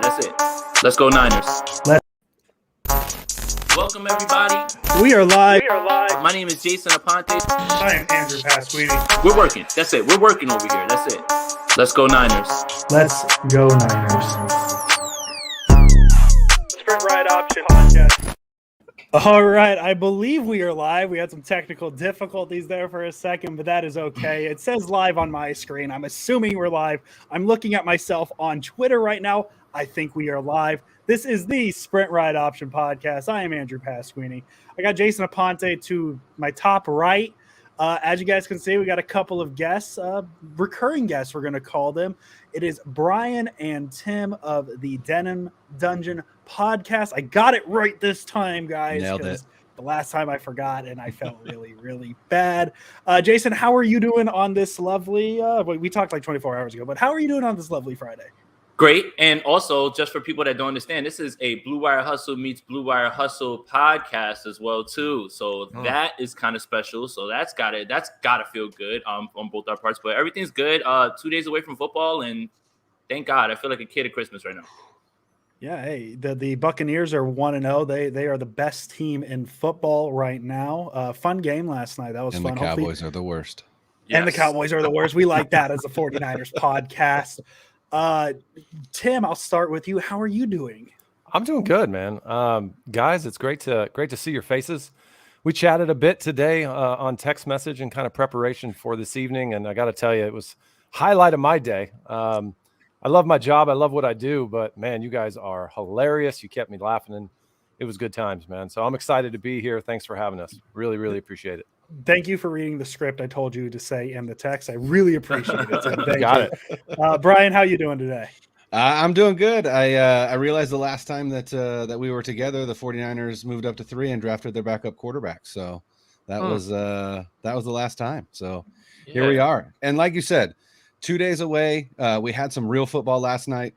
That's it. Let's go Niners. Welcome, everybody. We are live. My name is Jason Aponte. I am Andrew Pasquini. We're working. That's it. We're working over here. That's it. Let's go Niners. Let's go Niners. Sprint Ride Option Podcast. All right, I believe we are live. We had some technical difficulties there for a second, but that is okay. It says live on my screen. I'm assuming we're live. I'm looking at myself on Twitter right now. I think we are live. This is the Sprint Ride Option Podcast. I am Andrew Pasquini. I got Jason Aponte to my top right. As you guys can see, we got a couple of guests, recurring guests, we're going to call them. It is Brian and Tim of the Denim Dungeon Podcast. I got it right this time, guys. Nailed it. The last time I forgot, and I felt really, really bad. Jason, how are you doing on this lovely, we talked like 24 hours ago, but how are you doing on this lovely Friday? Great. And also, just for people that don't understand, this is a Blue Wire Hustle meets Blue Wire Hustle podcast as well, too. So that is kind of special. So that's gotta feel good on both our parts. But everything's good. 2 days away from football, and thank God. I feel like a kid at Christmas right now. Yeah, hey, the Buccaneers are 1-0. They are the best team in football right now. Fun game last night. That was fun. And the Cowboys are the worst. Yes. And the Cowboys are the worst. We like that as a 49ers podcast. Tim, I'll start with you. How are you doing? I'm doing good, man. Guys, it's great to see your faces. We chatted a bit today on text message and kind of preparation for this evening, and I got to tell you, it was highlight of my day. I love my job. I love what I do, but man, you guys are hilarious. You kept me laughing, and it was good times, man. So I'm excited to be here. Thanks for having us. Really, really appreciate it. Thank you for reading the script I told you to say in the text. I really appreciate it. So Got it. Brian, how you doing today? I'm doing good. I realized the last time that we were together, the 49ers moved up to 3 and drafted their backup quarterback. So that was the last time. So here we are. And like you said, 2 days away. We had some real football last night.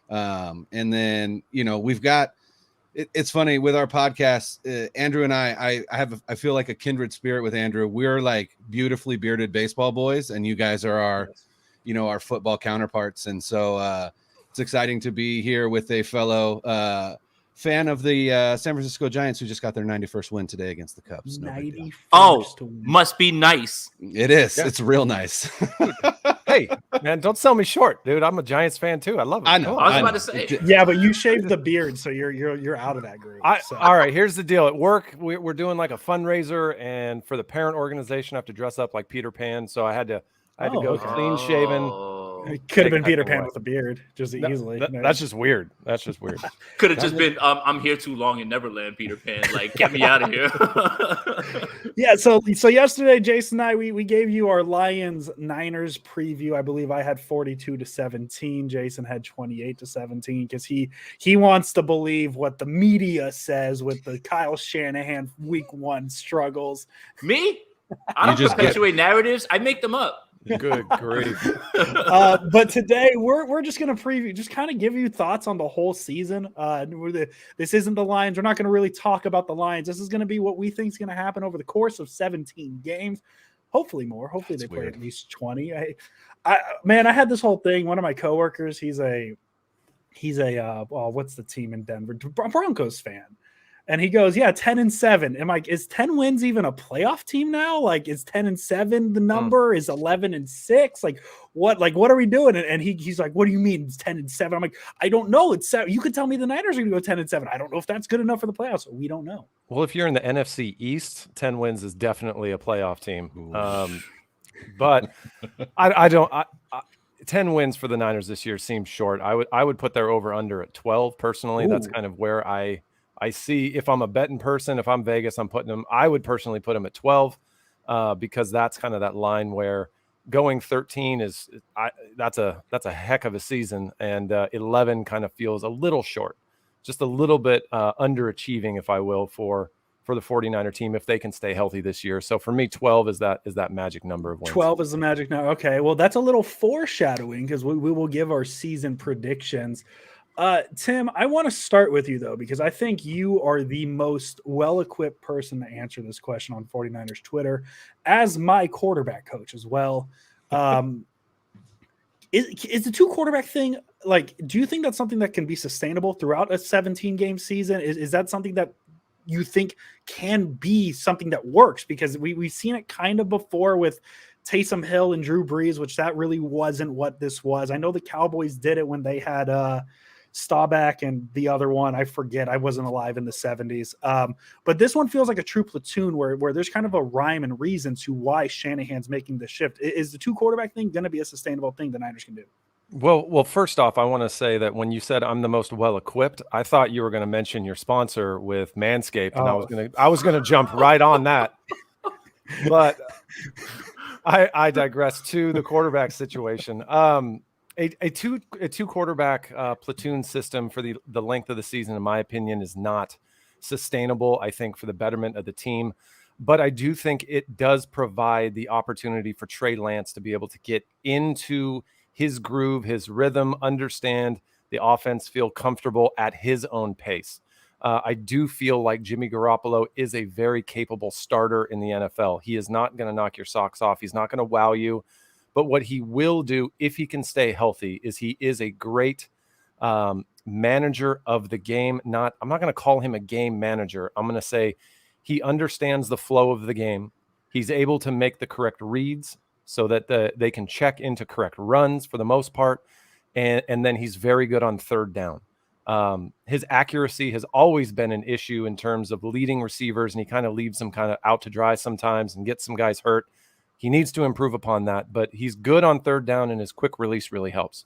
And then, we've got it's funny with our podcast, Andrew and I I feel like a kindred spirit with Andrew. We're like beautifully bearded baseball boys, and you guys are our football counterparts. And so it's exciting to be here with a fellow fan of the San Francisco Giants who just got their 91st win today against the Cubs. Must be nice. It is. Yeah. It's real nice. Hey, man, don't sell me short, dude. I'm a Giants fan too. I love it. I know. I was about to say. Yeah, but you shaved the beard, so you're out of that group. All right, here's the deal. At work, we're doing like a fundraiser, and for the parent organization, I have to dress up like Peter Pan. So I had to go clean shaven. It could have been Peter Pan with a beard, just easily. That's just weird. Could have just been, I'm here too long in Neverland, Peter Pan. Like, get me out of here. Yeah, so yesterday, Jason and I, we gave you our Lions-Niners preview. I believe I had 42-17. Jason had 28-17 because he wants to believe what the media says with the Kyle Shanahan Week 1 struggles. Me? I don't perpetuate narratives. I make them up. Good grief. But today we're just going to preview, just kind of give you thoughts on the whole season. This isn't the Lions. We're not going to really talk about the Lions. This is going to be what we think is going to happen over the course of 17 games. Hopefully more. Hopefully they play at least 20. I had this whole thing. One of my coworkers, he's a what's the team in Denver? Broncos fan. And he goes, 10-7. Am I, is 10 wins even a playoff team now? Like, is 10-7 the number? Is 11-6? Like, what are we doing? And he's like, what do you mean it's 10-7? I'm like, I don't know. It's 7. You could tell me the Niners are going to go 10-7. I don't know if that's good enough for the playoffs. We don't know. Well, if you're in the NFC East, 10 wins is definitely a playoff team. But I don't. 10 wins for the Niners this year seems short. I would put their over under at 12 personally. Ooh. That's kind of where I see, if I'm a betting person, if I'm Vegas, I would personally put them at 12 because that's kind of that line where going 13 that's a heck of a season, and 11 kind of feels a little short, just a little bit underachieving, if I will, for the 49er team if they can stay healthy this year. So for me, 12 is that magic number of wins. 12 is the magic number. Okay, well, that's a little foreshadowing because we will give our season predictions. Tim, I want to start with you, though, because I think you are the most well-equipped person to answer this question on 49ers Twitter as my quarterback coach as well. Is the 2 quarterback thing, like, do you think that's something that can be sustainable throughout a 17-game season? Is that something that you think can be something that works? Because we've seen it kind of before with Taysom Hill and Drew Brees, which that really wasn't what this was. I know the Cowboys did it when they had Staubach and the other one, I forget. I wasn't alive in the 70s. But this one feels like a true platoon where there's kind of a rhyme and reason to why Shanahan's making the shift. Is the 2 quarterback thing going to be a sustainable thing the Niners can do? Well, first off, I want to say that when you said I'm the most well-equipped, I thought you were going to mention your sponsor with Manscaped, and I was going to jump right on that. But I digress to the quarterback situation. A two quarterback platoon system for the length of the season, in my opinion, is not sustainable, I think, for the betterment of the team. But I do think it does provide the opportunity for Trey Lance to be able to get into his groove, his rhythm, understand the offense, feel comfortable at his own pace. I do feel like Jimmy Garoppolo is a very capable starter in the NFL. He is not going to knock your socks off. He's not going to wow you. But what he will do, if he can stay healthy, is he is a great manager of the game. I'm not going to call him a game manager. I'm going to say he understands the flow of the game. He's able to make the correct reads so that they can check into correct runs for the most part. And then he's very good on third down. His accuracy has always been an issue in terms of leading receivers, and he kind of leaves them kind of out to dry sometimes and gets some guys hurt. He needs to improve upon that, but he's good on third down, and his quick release really helps.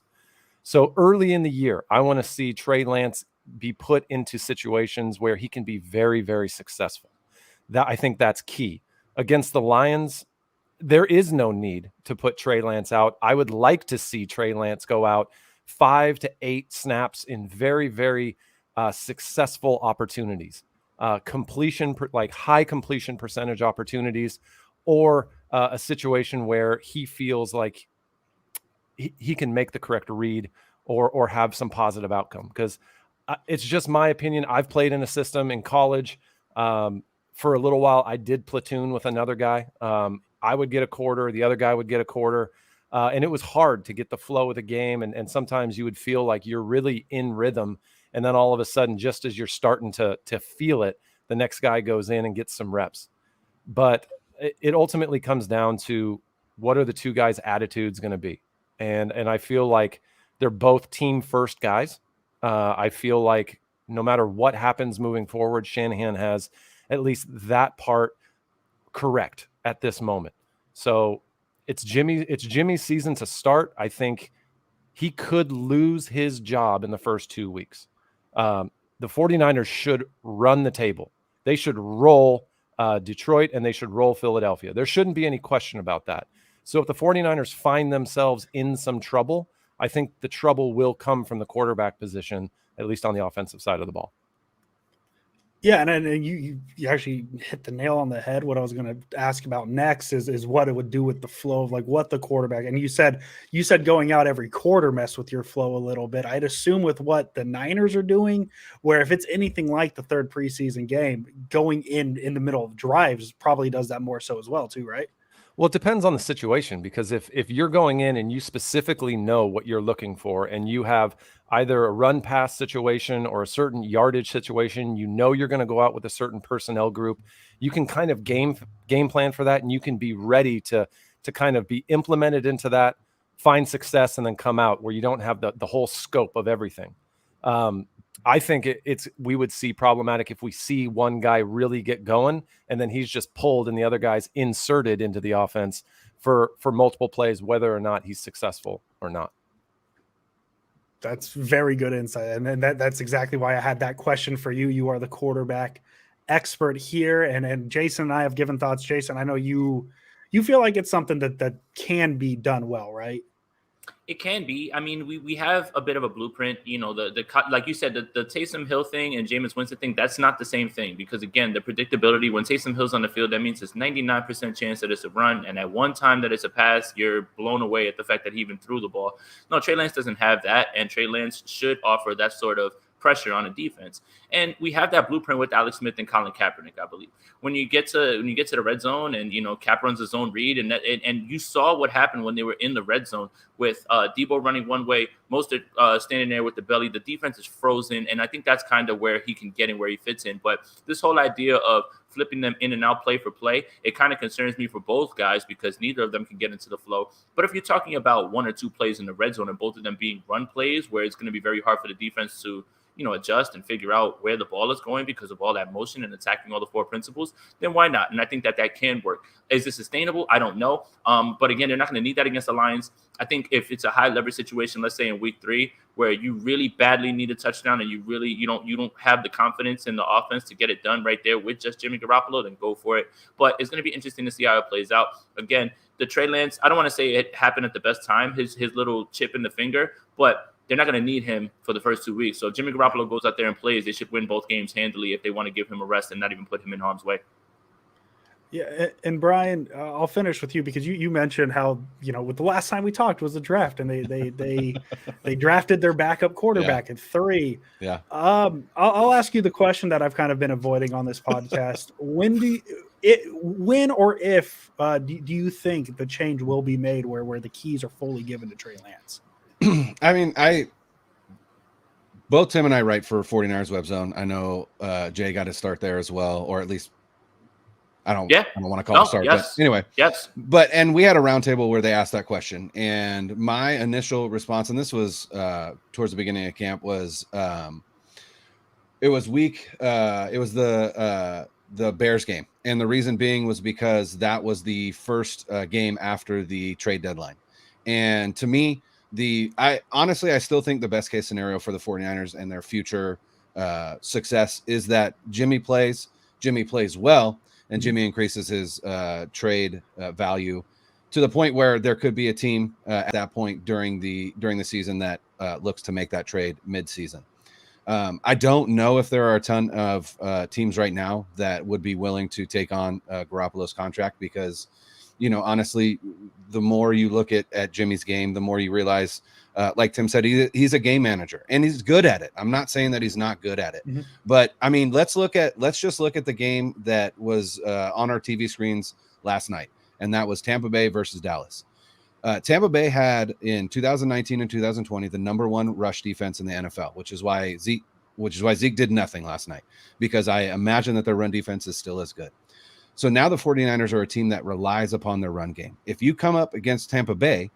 So early in the year, I want to see Trey Lance be put into situations where he can be very, very successful. I think that's key. Against the Lions, there is no need to put Trey Lance out. I would like to see Trey Lance go out 5 to 8 snaps in very, very successful opportunities, high completion percentage opportunities, or a situation where he feels like he can make the correct read or have some positive outcome. Because it's just my opinion. I've played in a system in college. For a little while, I did platoon with another guy. I would get a quarter. The other guy would get a quarter. And it was hard to get the flow of the game. And sometimes you would feel like you're really in rhythm. And then all of a sudden, just as you're starting to feel it, the next guy goes in and gets some reps. But it ultimately comes down to what are the two guys' attitudes going to be. And I feel like they're both team first guys. I feel like no matter what happens moving forward, Shanahan has at least that part correct at this moment. So it's Jimmy's season to start. I think he could lose his job in the first 2 weeks. The 49ers should run the table. They should roll Detroit, and they should roll Philadelphia. There shouldn't be any question about that. So if the 49ers find themselves in some trouble, I think the trouble will come from the quarterback position, at least on the offensive side of the ball. Yeah, and you actually hit the nail on the head. What I was going to ask about next is what it would do with the flow of like what the quarterback, and you said going out every quarter mess with your flow a little bit. I'd assume with what the Niners are doing, where if it's anything like the third preseason game, going in the middle of drives probably does that more so as well too, right? Well, it depends on the situation, because if you're going in and you specifically know what you're looking for, and you have either a run pass situation or a certain yardage situation, you know you're going to go out with a certain personnel group, you can kind of game plan for that, and you can be ready to kind of be implemented into that, find success, and then come out where you don't have the whole scope of everything. I think we would see problematic if we see one guy really get going and then he's just pulled and the other guy's inserted into the offense for multiple plays, whether or not he's successful or not. That's very good insight. And that's exactly why I had that question for you. You are the quarterback expert here. And Jason and I have given thoughts. Jason, I know you feel like it's something that can be done well, right? It can be. I mean, we have a bit of a blueprint, you know, the like you said, the Taysom Hill thing and Jameis Winston thing, that's not the same thing, because again, the predictability, when Taysom Hill's on the field, that means it's 99% chance that it's a run. And at one time that it's a pass, you're blown away at the fact that he even threw the ball. No, Trey Lance doesn't have that. And Trey Lance should offer that sort of pressure on a defense. And we have that blueprint with Alex Smith and Colin Kaepernick, I believe. When you get to the red zone and Cap runs his own read, and you saw what happened when they were in the red zone with Debo running one way, Mostert standing there with the belly. The defense is frozen, and I think that's kind of where he can get in, where he fits in. But this whole idea of flipping them in and out play for play, it kind of concerns me for both guys because neither of them can get into the flow. But if you're talking about one or two plays in the red zone and both of them being run plays where it's going to be very hard for the defense to adjust and figure out where the ball is going because of all that motion and attacking all the four principles, then why not? And I think that can work. Is this sustainable? I don't know. But again, they're not going to need that against the Lions. I think if it's a high leverage situation, let's say in week 3, where you really badly need a touchdown and you don't have the confidence in the offense to get it done right there with just Jimmy Garoppolo, then go for it. But it's going to be interesting to see how it plays out. Again, the Trey Lance, I don't want to say it happened at the best time, his little chip in the finger, but they're not going to need him for the first 2 weeks. So if Jimmy Garoppolo goes out there and plays, they should win both games handily if they want to give him a rest and not even put him in harm's way. Yeah, and Brian, I'll finish with you because you mentioned how with the last time we talked was the draft, and they drafted their backup quarterback at 3. Yeah. I'll ask you the question that I've kind of been avoiding on this podcast. When or if do you think the change will be made where the keys are fully given to Trey Lance? I mean, both Tim and I write for 49ers Web Zone. I know Jay got his start there as well, or at least I don't want to call it start. Yes. But anyway, yes. And we had a roundtable where they asked that question, and my initial response, and this was towards the beginning of camp, was it was the Bears game, and the reason being was because that was the first game after the trade deadline, and to me, I still think the best case scenario for the 49ers and their future success is that Jimmy plays well, and Jimmy increases his trade value to the point where there could be a team at that point during the season that looks to make that trade mid-season. I don't know if there are a ton of teams right now that would be willing to take on Garoppolo's contract because, honestly, the more you look at Jimmy's game, the more you realize, like Tim said, he's a game manager and he's good at it. I'm not saying that he's not good at it, but I mean, let's just look at the game that was on our TV screens last night, and that was Tampa Bay versus Dallas. Tampa Bay had in 2019 and 2020 the number 1 rush defense in the NFL, which is why Zeke did nothing last night, because I imagine that their run defense is still as good. So now the 49ers are a team that relies upon their run game. If you come up against Tampa Bay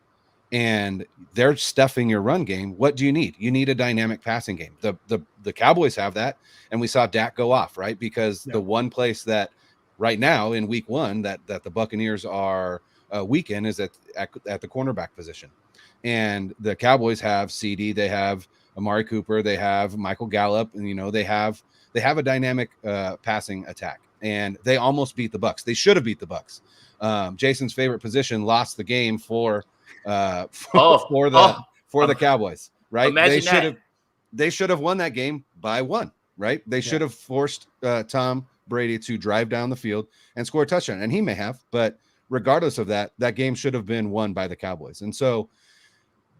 and they're stuffing your run game, what do you need? You need a dynamic passing game. The Cowboys have that, and we saw Dak go off, right? Because the one place that right now in week 1 that the Buccaneers are weak in is at the cornerback position. And the Cowboys have CD, they have Amari Cooper, they have Michael Gallup, and they have a dynamic passing attack. And they almost beat the Bucs. They should have beat the Bucs. Jason's favorite position lost the game for the Cowboys, right? They should have won that game by 1, right? They should have forced Tom Brady to drive down the field and score a touchdown, and he may have, but regardless of that game should have been won by the Cowboys. And so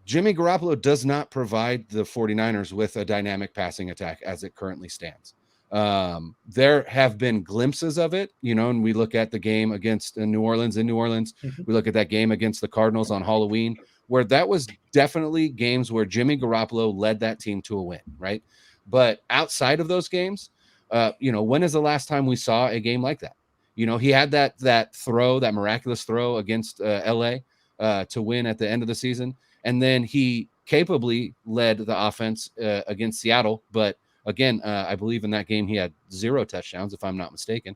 Jimmy Garoppolo does not provide the 49ers with a dynamic passing attack as it currently stands. There have been glimpses of it, and we look at the game against New Orleans. We look at that game against the Cardinals on Halloween, where that was definitely games where Jimmy Garoppolo led that team to a win, right? But outside of those games, when is the last time we saw a game like that? He had that throw, that miraculous throw against LA to win at the end of the season, and then he capably led the offense against Seattle, but again, I believe in that game he had 0 touchdowns, if I'm not mistaken.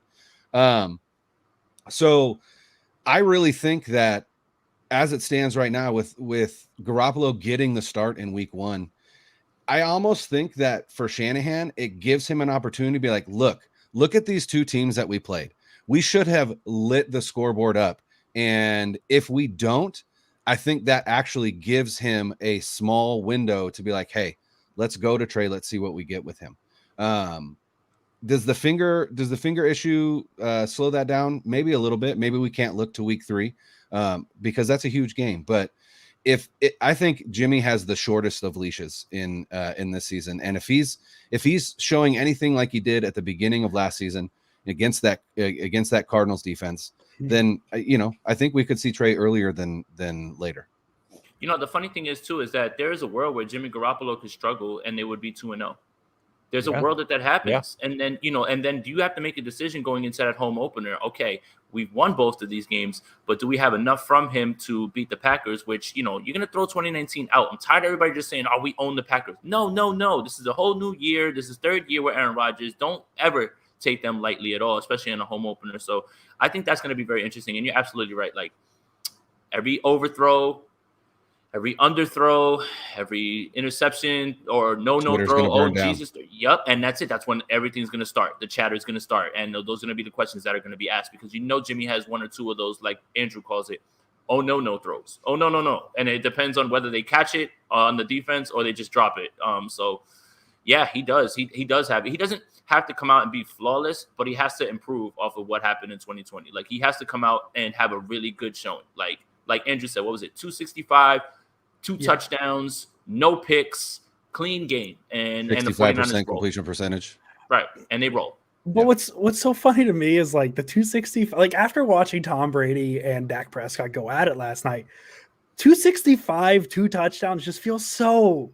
So I really think that as it stands right now, with Garoppolo getting the start in week 1, I almost think that for Shanahan, it gives him an opportunity to be like, look at these 2 teams that we played. We should have lit the scoreboard up. And if we don't, I think that actually gives him a small window to be like, hey, let's go to Trey. Let's see what we get with him. Does the finger issue slow that down? Maybe a little bit. Maybe we can't look to week 3 because that's a huge game. But I think Jimmy has the shortest of leashes in this season, and if he's showing anything like he did at the beginning of last season against that Cardinals defense, then I think we could see Trey earlier than later. The funny thing is too is that there is a world where Jimmy Garoppolo could struggle and they would be 2-0. There's a world that happens, and then do you have to make a decision going into that home opener? Okay, we've won both of these games, but do we have enough from him to beat the Packers? Which you're gonna throw 2019 out. I'm tired of everybody just saying, "Oh, we own the Packers." No. This is a whole new year. This is third year with Aaron Rodgers. Don't ever take them lightly at all, especially in a home opener. So I think that's gonna be very interesting. And you're absolutely right. Like every overthrow, every underthrow, every interception or no throw. Oh, Jesus. Yep. And that's it. That's when everything's going to start. The chatter is going to start. And those are going to be the questions that are going to be asked because Jimmy has one or two of those, like Andrew calls it, no throws. Oh, no. And it depends on whether they catch it on the defense or they just drop it. So, yeah, he does. He does have it. He doesn't have to come out and be flawless, but he has to improve off of what happened in 2020. Like, he has to come out and have a really good showing. Like Andrew said, what was it, 265? 2 touchdowns, no picks, clean game, and 65% completion percentage. Right, and they roll. But what's so funny to me is like the 265. Like after watching Tom Brady and Dak Prescott go at it last night, 265, 2 touchdowns just feels so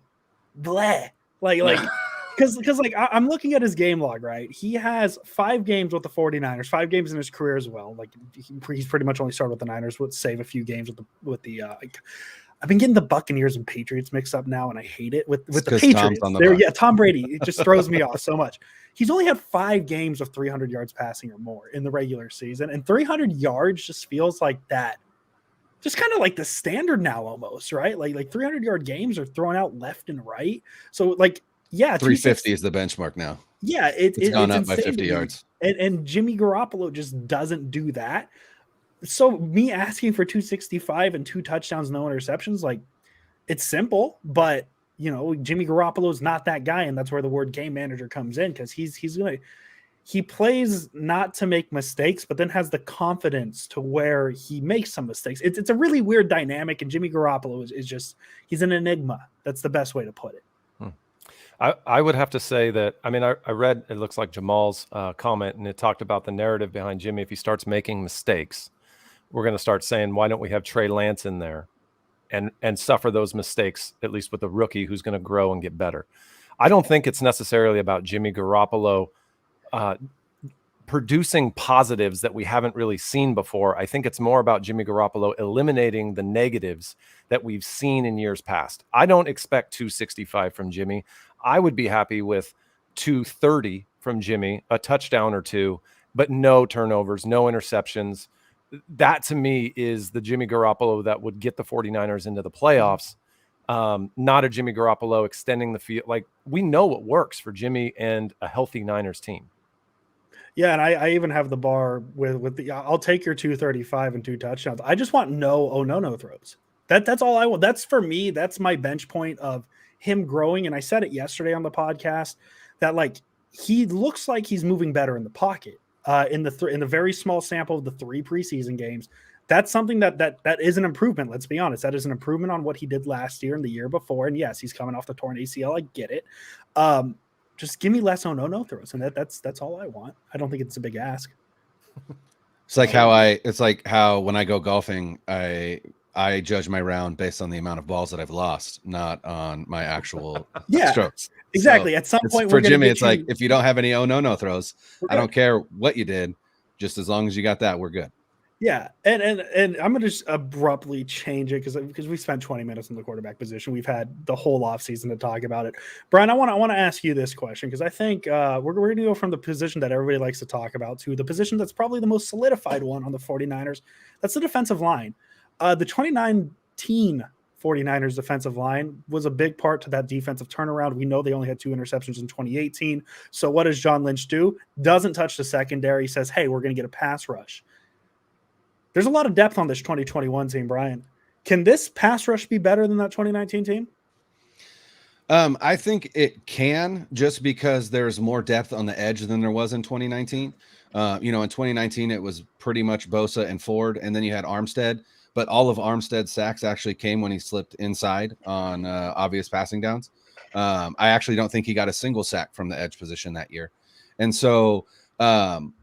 bleh. Like because like I'm looking at his game log, right? He has 5 games with the 49ers, 5 games in his career as well. Like he's pretty much only started with the Niners, would save a few games with the I've been getting the Buccaneers and Patriots mixed up now, and I hate it with the Patriots. Tom Brady, it just throws me off so much. He's only had 5 games of 300 yards passing or more in the regular season, and 300 yards just feels like that. Just kind of like the standard now, almost, right? Like 300-yard games are thrown out left and right. So 350 is the benchmark now. Yeah, it's gone up by 50 yards, and Jimmy Garoppolo just doesn't do that. So me asking for 265 and 2 touchdowns, no interceptions, like it's simple, but Jimmy Garoppolo is not that guy. And that's where the word game manager comes in. Cause he plays not to make mistakes, but then has the confidence to where he makes some mistakes. It's a really weird dynamic. And Jimmy Garoppolo is just, he's an enigma. That's the best way to put it. I would have to say that, I read, it looks like Jamal's comment, and it talked about the narrative behind Jimmy. If he starts making mistakes, we're going to start saying, why don't we have Trey Lance in there and suffer those mistakes, at least with a rookie who's going to grow and get better. I don't think it's necessarily about Jimmy Garoppolo producing positives that we haven't really seen before. I think it's more about Jimmy Garoppolo eliminating the negatives that we've seen in years past. I don't expect 265 from Jimmy. I would be happy with 230 from Jimmy, a touchdown or 2, but no turnovers, no interceptions. That to me is the Jimmy Garoppolo that would get the 49ers into the playoffs. Not a Jimmy Garoppolo extending the field. Like, we know what works for Jimmy and a healthy Niners team. Yeah, and I even have the bar with the I'll take your 235 and 2 touchdowns. I just want no throws. That's all I want. That's for me. That's my bench point of him growing. And I said it yesterday on the podcast that like he looks like he's moving better in the pocket. In the very small sample of the 3 preseason games, that's something that is an improvement. Let's be honest, that is an improvement on what he did last year and the year before. And yes, he's coming off the torn ACL. I get it. Just give me less no throws, and that's all I want. I don't think it's a big ask. It's like how when I go golfing, I judge my round based on the amount of balls that I've lost, not on my actual strokes. Exactly. So at some point, for Jimmy, it's like if you don't have any no throws, I don't care what you did, just as long as you got that, we're good. Yeah, and I'm gonna just abruptly change it because we spent 20 minutes in the quarterback position. We've had the whole offseason to talk about it. Brian, I want to ask you this question because I think we're going to go from the position that everybody likes to talk about to the position that's probably the most solidified one on the 49ers. That's the defensive line. The 2019 49ers defensive line was a big part to that defensive turnaround. We know they only had 2 interceptions in 2018. So what does John Lynch do? Doesn't touch the secondary. He says, hey, we're going to get a pass rush. There's a lot of depth on this 2021 team, Brian. Can this pass rush be better than that 2019 team? I think it can, just because there's more depth on the edge than there was in 2019. In 2019, it was pretty much Bosa and Ford, and then you had Armstead. but all of Armstead's sacks actually came when he slipped inside on obvious passing downs. I actually don't think he got a single sack from the edge position that year. And so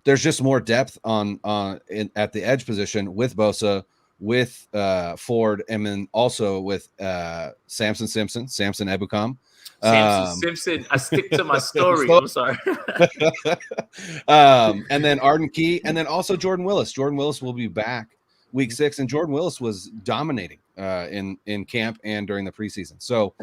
there's just more depth at the edge position with Bosa, with Ford, and then also with Samson Ebukam. Simpson, I stick to my story. I'm sorry. And then Arden Key, and then also Jordan Willis. Jordan Willis will be back week 6, and Jordan Willis was dominating in camp and during the preseason. So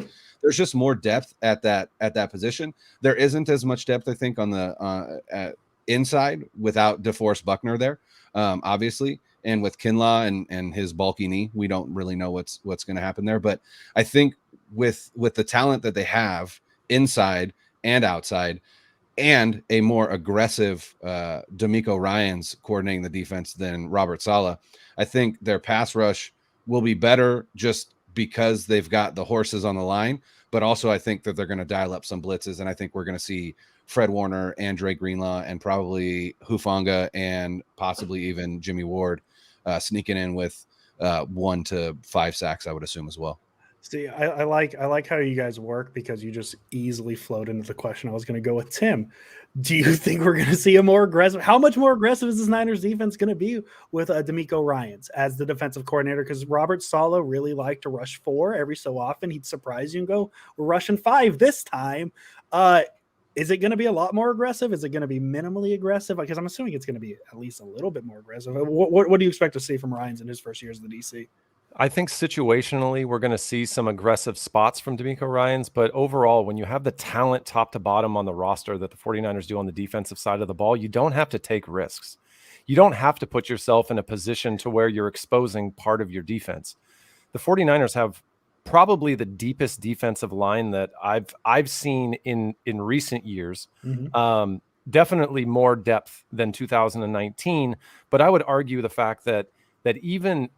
there's just more depth at that position. There isn't as much depth, I think, on the inside without DeForest Buckner there, obviously. And with Kinlaw and his bulky knee, we don't really know what's going to happen there. But I think with the talent that they have inside and outside, and a more aggressive D'Amico Ryans coordinating the defense than Robert Saleh, I think their pass rush will be better just because they've got the horses on the line. But also I think that they're going to dial up some blitzes, and I think we're going to see Fred Warner and Dre Greenlaw and probably Hufanga and possibly even Jimmy Ward sneaking in with 1 to 5 sacks, I would assume, as well. See, I like how you guys work, because you just easily flowed into the question I was going to go with. Tim, do you think we're going to see a more aggressive? How much more aggressive is this Niners defense going to be with D'Amico Ryans as the defensive coordinator? Because Robert Saleh really liked to rush 4 every so often. He'd surprise you and go, we're rushing 5 this time. Is it going to be a lot more aggressive? Is it going to be minimally aggressive? Because I'm assuming it's going to be at least a little bit more aggressive. What do you expect to see from Ryans in his first year as the DC? I think situationally we're going to see some aggressive spots from D'Amico Ryans, but overall, when you have the talent top to bottom on the roster that the 49ers do on the defensive side of the ball, you don't have to take risks. You don't have to put yourself in a position to where you're exposing part of your defense. The 49ers have probably the deepest defensive line that I've seen in recent years. Mm-hmm. Definitely more depth than 2019, but I would argue the fact that even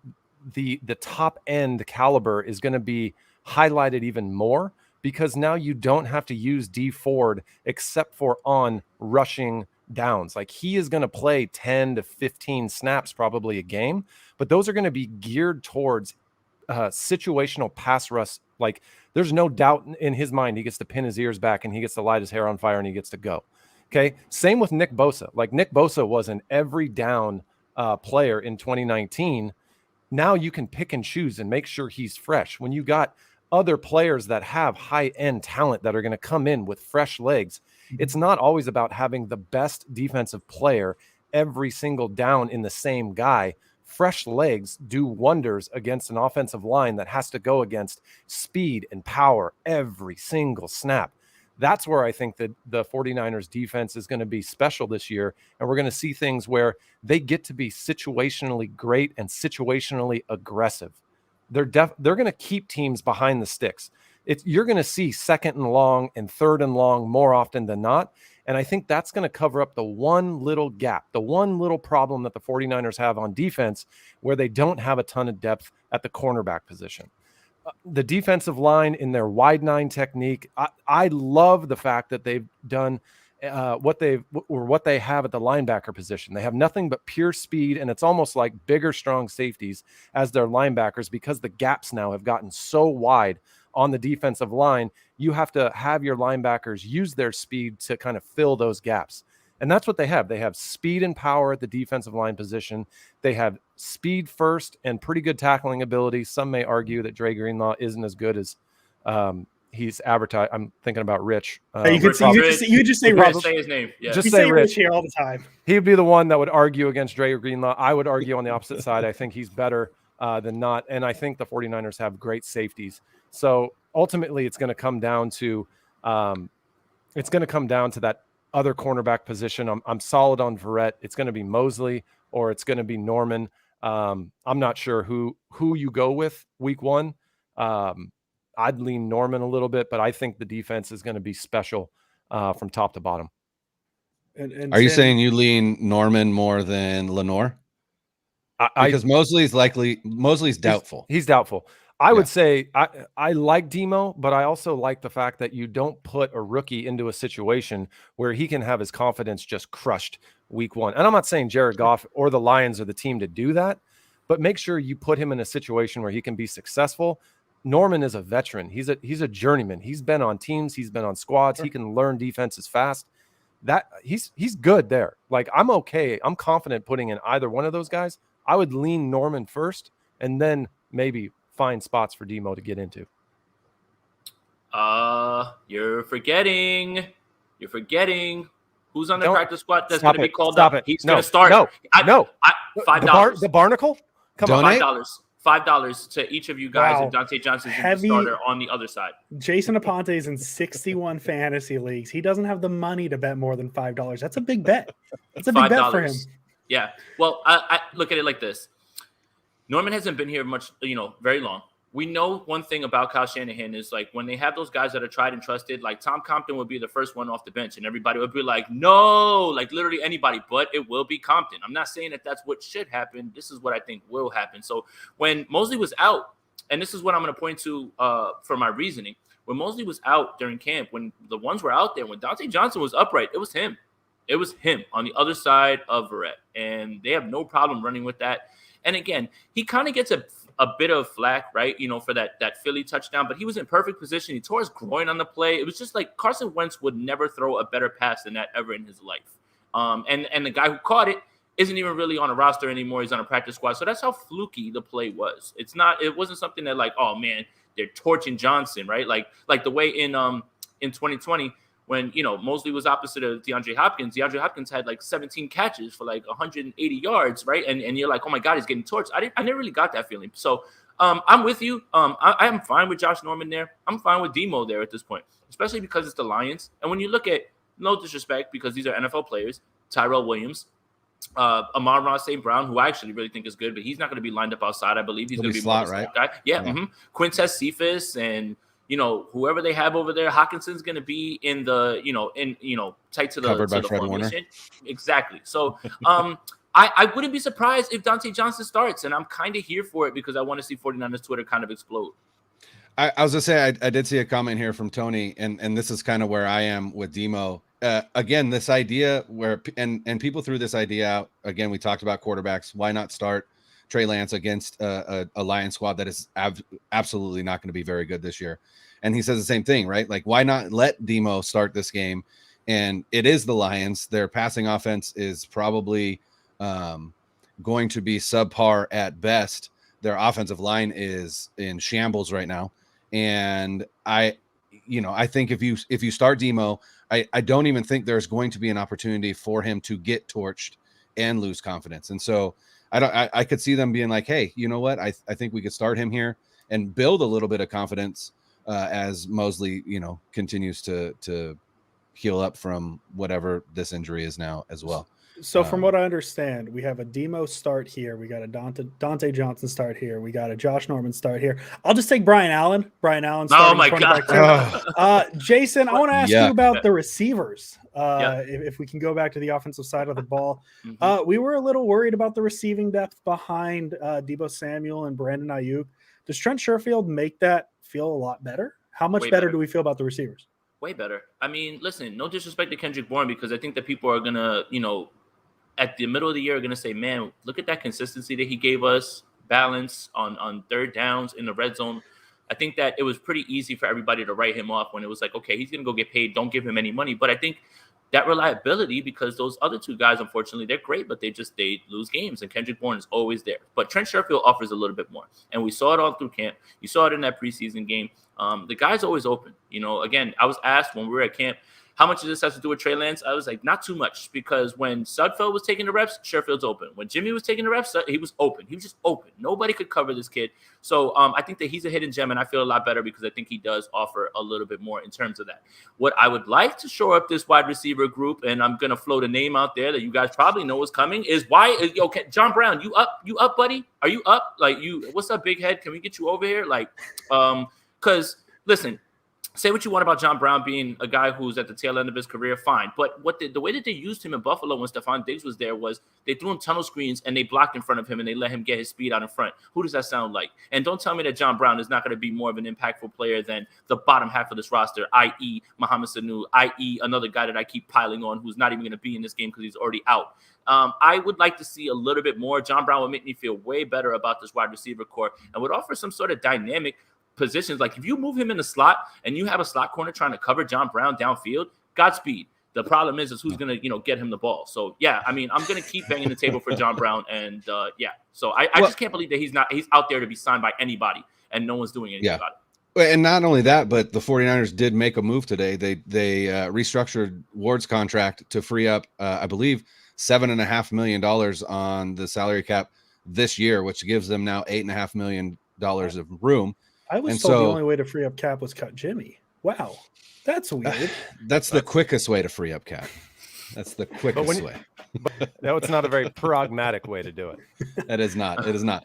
the top end caliber is going to be highlighted even more, because now you don't have to use D Ford except for on rushing downs. Like, he is going to play 10 to 15 snaps probably a game, but those are going to be geared towards situational pass rush. Like, there's no doubt in his mind he gets to pin his ears back and he gets to light his hair on fire and he gets to go. Okay. Same with Nick Bosa. Like, Nick Bosa was an every down player in 2019. Now you can pick and choose and make sure he's fresh. When you got other players that have high-end talent that are going to come in with fresh legs, it's not always about having the best defensive player every single down in the same guy. Fresh legs do wonders against an offensive line that has to go against speed and power every single snap. That's where I think that the 49ers defense is going to be special this year. And we're going to see things where they get to be situationally great and situationally aggressive. They're going to keep teams behind the sticks. You're going to see 2nd and long and 3rd and long more often than not. And I think that's going to cover up the one little gap, the one little problem that the 49ers have on defense, where they don't have a ton of depth at the cornerback position. The defensive line in their wide 9 technique, I love the fact that they've done what they have at the linebacker position. They have nothing but pure speed, and it's almost like bigger, strong safeties as their linebackers, because the gaps now have gotten so wide on the defensive line. You have to have your linebackers use their speed to kind of fill those gaps. And that's what they have. They have speed and power at the defensive line position. They have speed first and pretty good tackling ability. Some may argue that Dre Greenlaw isn't as good as he's advertised. I'm thinking about Rich. You just say Rich. Say his name. Yeah. Just say Rich here all the time. He'd be the one that would argue against Dre Greenlaw. I would argue on the opposite side. I think he's better than not. And I think the 49ers have great safeties. So ultimately it's going to come down to that other cornerback position. I'm solid on Verrett. It's going to be Mosley or it's going to be Norman. I'm not sure who you go with week 1. I'd lean Norman a little bit, but I think the defense is going to be special from top to bottom. And are you saying you lean Norman more than Lenore? Because Mosley's doubtful. He's doubtful. I would say I like Demo, but I also like the fact that you don't put a rookie into a situation where he can have his confidence just crushed week 1. And I'm not saying Jared Goff or the Lions are the team to do that, but make sure you put him in a situation where he can be successful. Norman is a veteran. He's a journeyman. He's been on teams. He's been on squads. He can learn defenses fast. That he's good there. Like, I'm okay. I'm confident putting in either one of those guys. I would lean Norman first and then maybe find spots for Demo to get into. You're forgetting who's on the practice squad that's going to be called up. He's going to start. No. $5. The Barnacle? Come on. $5 to each of you guys, and Dante Johnson's the starter on the other side. Jason Aponte is in 61 fantasy leagues. He doesn't have the money to bet more than $5. That's a big bet. That's a big bet for him. Yeah. Well, I look at it like this. Norman hasn't been here much, very long. We know one thing about Kyle Shanahan is, like, when they have those guys that are tried and trusted, like Tom Compton would be the first one off the bench, and everybody would be like, no, like literally anybody, but it will be Compton. I'm not saying that that's what should happen. This is what I think will happen. So when Mosley was out, and this is what I'm going to point to for my reasoning, when Mosley was out during camp, when the ones were out there, when Dante Johnson was upright, it was him. It was him on the other side of Verrett, and they have no problem running with that. And again, he kind of gets a bit of flack, right? For that Philly touchdown, but he was in perfect position. He tore his groin on the play. It was just like Carson Wentz would never throw a better pass than that ever in his life. And the guy who caught it isn't even really on a roster anymore. He's on a practice squad. So that's how fluky the play was. It wasn't something that, like, oh man, they're torching Johnson, right? Like the way in 2020 when, Mosley was opposite of DeAndre Hopkins. DeAndre Hopkins had like 17 catches for like 180 yards, right? And you're like, oh my God, he's getting torched. I never really got that feeling. So I'm with you. I am fine with Josh Norman there. I'm fine with Demo there at this point, especially because it's the Lions. And when you look at, no disrespect, because these are NFL players, Tyrell Williams, Amon-Ra St. Brown, who I actually really think is good, but he's not going to be lined up outside. I believe he's going to be slot, right? Guy. Yeah. Mm-hmm. Quintez Cephas and whoever they have over there, Hawkinson's going to be in the, tight to the covered by Fred formation. Warner. Exactly. So, I wouldn't be surprised if Dante Johnson starts, and I'm kind of here for it because I want to see 49ers Twitter kind of explode. I was going to say, I did see a comment here from Tony, and this is kind of where I am with Demo. Again, this idea where, and people threw this idea out. Again, we talked about quarterbacks. Why not start Trey Lance against a Lions squad that is absolutely not going to be very good this year? And he says the same thing, right? Like, why not let Demo start this game? And it is the Lions. Their passing offense is probably going to be subpar at best. Their offensive line is in shambles right now. And I think if you start Demo, I don't even think there's going to be an opportunity for him to get torched and lose confidence. And so I could see them being like, hey, you know what? I think we could start him here and build a little bit of confidence as Mosley, continues to heal up from whatever this injury is now as well. So from what I understand, we have a Demo start here. We got a Dante Johnson start here. We got a Josh Norman start here. I'll just take Brian Allen. Oh my God. Jason, I want to ask you about the receivers. If we can go back to the offensive side of the ball, we were a little worried about the receiving depth behind Deebo Samuel and Brandon Ayuk. Does Trent Sherfield make that feel a lot better? How much better do we feel about the receivers? Way better. I mean, listen, no disrespect to Kendrick Bourne, because I think that people are going to, at the middle of the year are going to say, man, look at that consistency that he gave us, balance on third downs in the red zone. I think that it was pretty easy for everybody to write him off when it was like, okay, he's going to go get paid. Don't give him any money. But I think that reliability, because those other two guys, unfortunately, they're great, but they lose games, and Kendrick Bourne is always there. But Trent Sherfield offers a little bit more, and we saw it all through camp. You saw it in that preseason game. The guy's always open. Again, I was asked when we were at camp, how much of this has to do with Trey Lance? I was like, not too much, because when Sudfeld was taking the reps, Sherfield's open. When Jimmy was taking the reps, he was open. He was just open. Nobody could cover this kid. So I think that he's a hidden gem, and I feel a lot better because I think he does offer a little bit more in terms of that. What I would like to shore up this wide receiver group, and I'm going to float a name out there that you guys probably know is coming, is John Brown, you up, buddy? Are you up? What's up, big head? Can we get you over here? Because, listen, say what you want about John Brown being a guy who's at the tail end of his career, fine. But the way that they used him in Buffalo when Stephon Diggs was there was they threw him tunnel screens and they blocked in front of him and they let him get his speed out in front. Who does that sound like? And don't tell me that John Brown is not going to be more of an impactful player than the bottom half of this roster, i.e. Mohamed Sanu, i.e. another guy that I keep piling on who's not even going to be in this game because he's already out. I would like to see a little bit more. John Brown would make me feel way better about this wide receiver core and would offer some sort of dynamic positions. Like if you move him in the slot and you have a slot corner trying to cover John Brown downfield, Godspeed. The problem is who's going to, get him the ball. So yeah, I mean, I'm going to keep banging the table for John Brown. And so I just can't believe that he's out there to be signed by anybody and no one's doing anything about it. And not only that, but the 49ers did make a move today. They restructured Ward's contract to free up, I believe, $7.5 million on the salary cap this year, which gives them now $8.5 million of room. I was told the only way to free up cap was cut Jimmy. Wow, that's weird. That's the quickest way to free up cap. That's the quickest way. No, it's not a very pragmatic way to do it. It is not. It is not.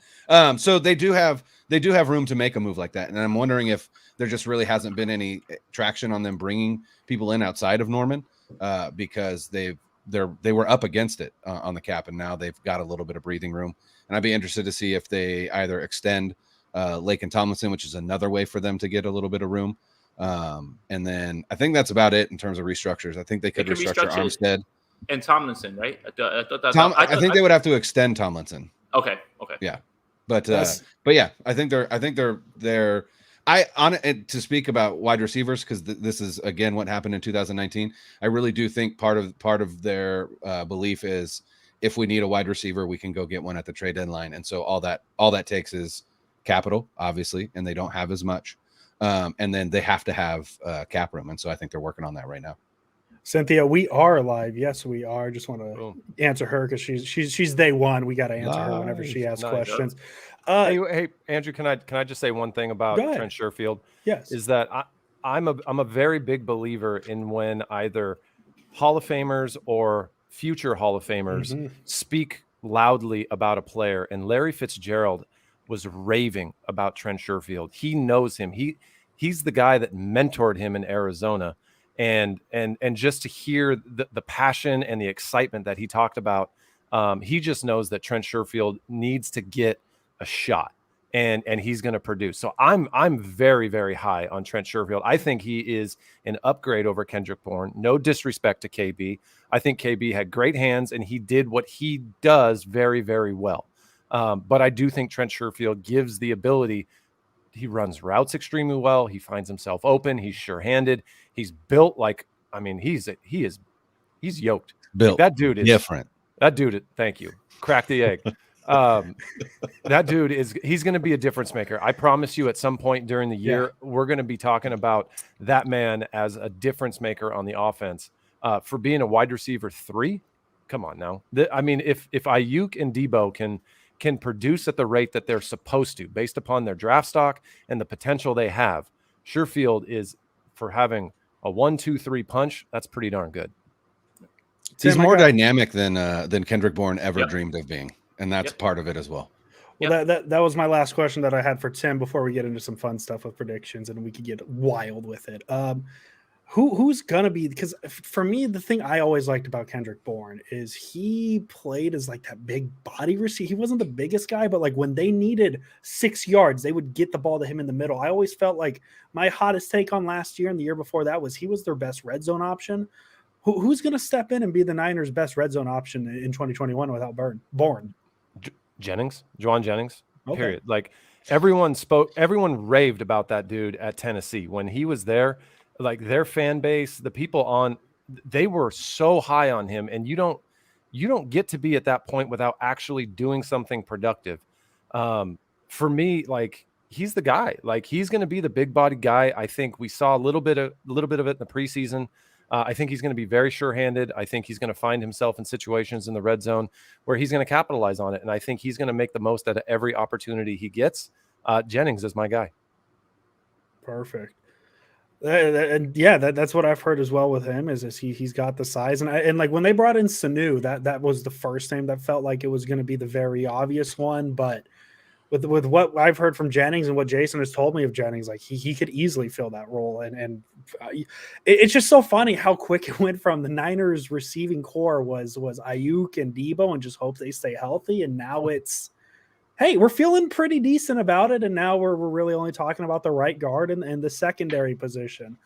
So they do have room to make a move like that, and I'm wondering if there just really hasn't been any traction on them bringing people in outside of Norman because they were up against it on the cap, and now they've got a little bit of breathing room. And I'd be interested to see if they either extend Lake and Tomlinson, which is another way for them to get a little bit of room. And then I think that's about it in terms of restructures. I think they could restructure Armstead and Tomlinson, right? I think they would have to extend Tomlinson. Okay. Yeah. But yeah, I think they're to speak about wide receivers, because this is again what happened in 2019. I really do think part of their belief is if we need a wide receiver, we can go get one at the trade deadline. And so all that takes is capital, obviously, and they don't have as much. And then they have to have cap room. And so I think they're working on that right now. Cynthia, we are live. Yes, we are. Just want to answer her because she's day one. We got to answer her whenever she asks questions. Hey, Andrew, can I just say one thing about Trent Sherfield? Yes, is that I'm a very big believer in when either Hall of Famers or future Hall of Famers speak loudly about a player. And Larry Fitzgerald was raving about Trent Sherfield. He knows him. He's the guy that mentored him in Arizona. And just to hear the passion and the excitement that he talked about, he just knows that Trent Sherfield needs to get a shot, and he's going to produce. So I'm very, very high on Trent Sherfield. I think he is an upgrade over Kendrick Bourne. No disrespect to KB. I think KB had great hands, and he did what he does very, very well. But I do think Trent Sherfield gives the ability. He runs routes extremely well. He finds himself open. He's sure-handed. He's built he's yoked. Built. Like that dude is different. That dude. Thank you. Crack the egg. That dude he's going to be a difference maker. I promise you at some point during the year, we're going to be talking about that man as a difference maker on the offense for being a wide receiver 3. Come on now. If Ayuk and Debo can produce at the rate that they're supposed to based upon their draft stock and the potential they have, Sherfield is, for having a 1-2-3 punch, that's pretty darn good. He's more dynamic than Kendrick Bourne ever dreamed of being, and that's part of it as well. Well, that was my last question that I had for Tim before we get into some fun stuff with predictions and we could get wild with it. Who's gonna be, because for me, the thing I always liked about Kendrick Bourne is he played as like that big body receiver. He wasn't the biggest guy, but like when they needed 6 yards, they would get the ball to him in the middle. I always felt like my hottest take on last year and the year before that was he was their best red zone option. Who's gonna step in and be the Niners' best red zone option in 2021 without Bourne? Juwan Jennings. Period. Like everyone raved about that dude at Tennessee when he was there. Like their fan base, the people they were so high on him, and you don't get to be at that point without actually doing something productive. For me, like he's the guy. Like he's going to be the big body guy. I think we saw a little bit of it in the preseason. I think he's going to be very sure-handed. I think he's going to find himself in situations in the red zone where he's going to capitalize on it, and I think he's going to make the most out of every opportunity he gets. Jennings is my guy. Perfect. And that's what I've heard as well with him is he's got the size, and like when they brought in Sanu, that was the first name that felt like it was going to be the very obvious one, but with what I've heard from Jennings and what Jason has told me of Jennings, like he could easily fill that role. And it's just so funny how quick it went from the Niners receiving core was Ayuk and Debo and just hope they stay healthy. And now it's, hey, we're feeling pretty decent about it. And now we're really only talking about the right guard and the secondary position.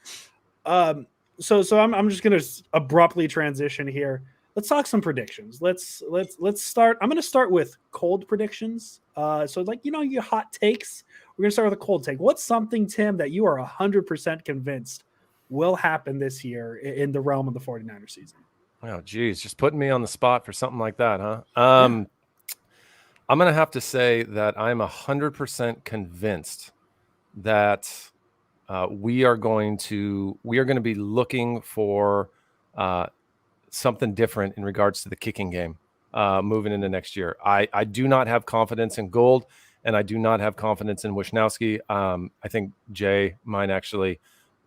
So I'm just going to abruptly transition here. Let's talk some predictions. Let's start. I'm going to start with cold predictions. So like, your hot takes. We're going to start with a cold take. What's something, Tim, that you are 100% convinced will happen this year in the realm of the 49ers season? Oh, geez, just putting me on the spot for something like that, huh? I'm going to have to say that I'm 100% convinced that we are going to be looking for something different in regards to the kicking game moving into next year. I do not have confidence in Gold, and I do not have confidence in Wisnowski. I think Jay might actually,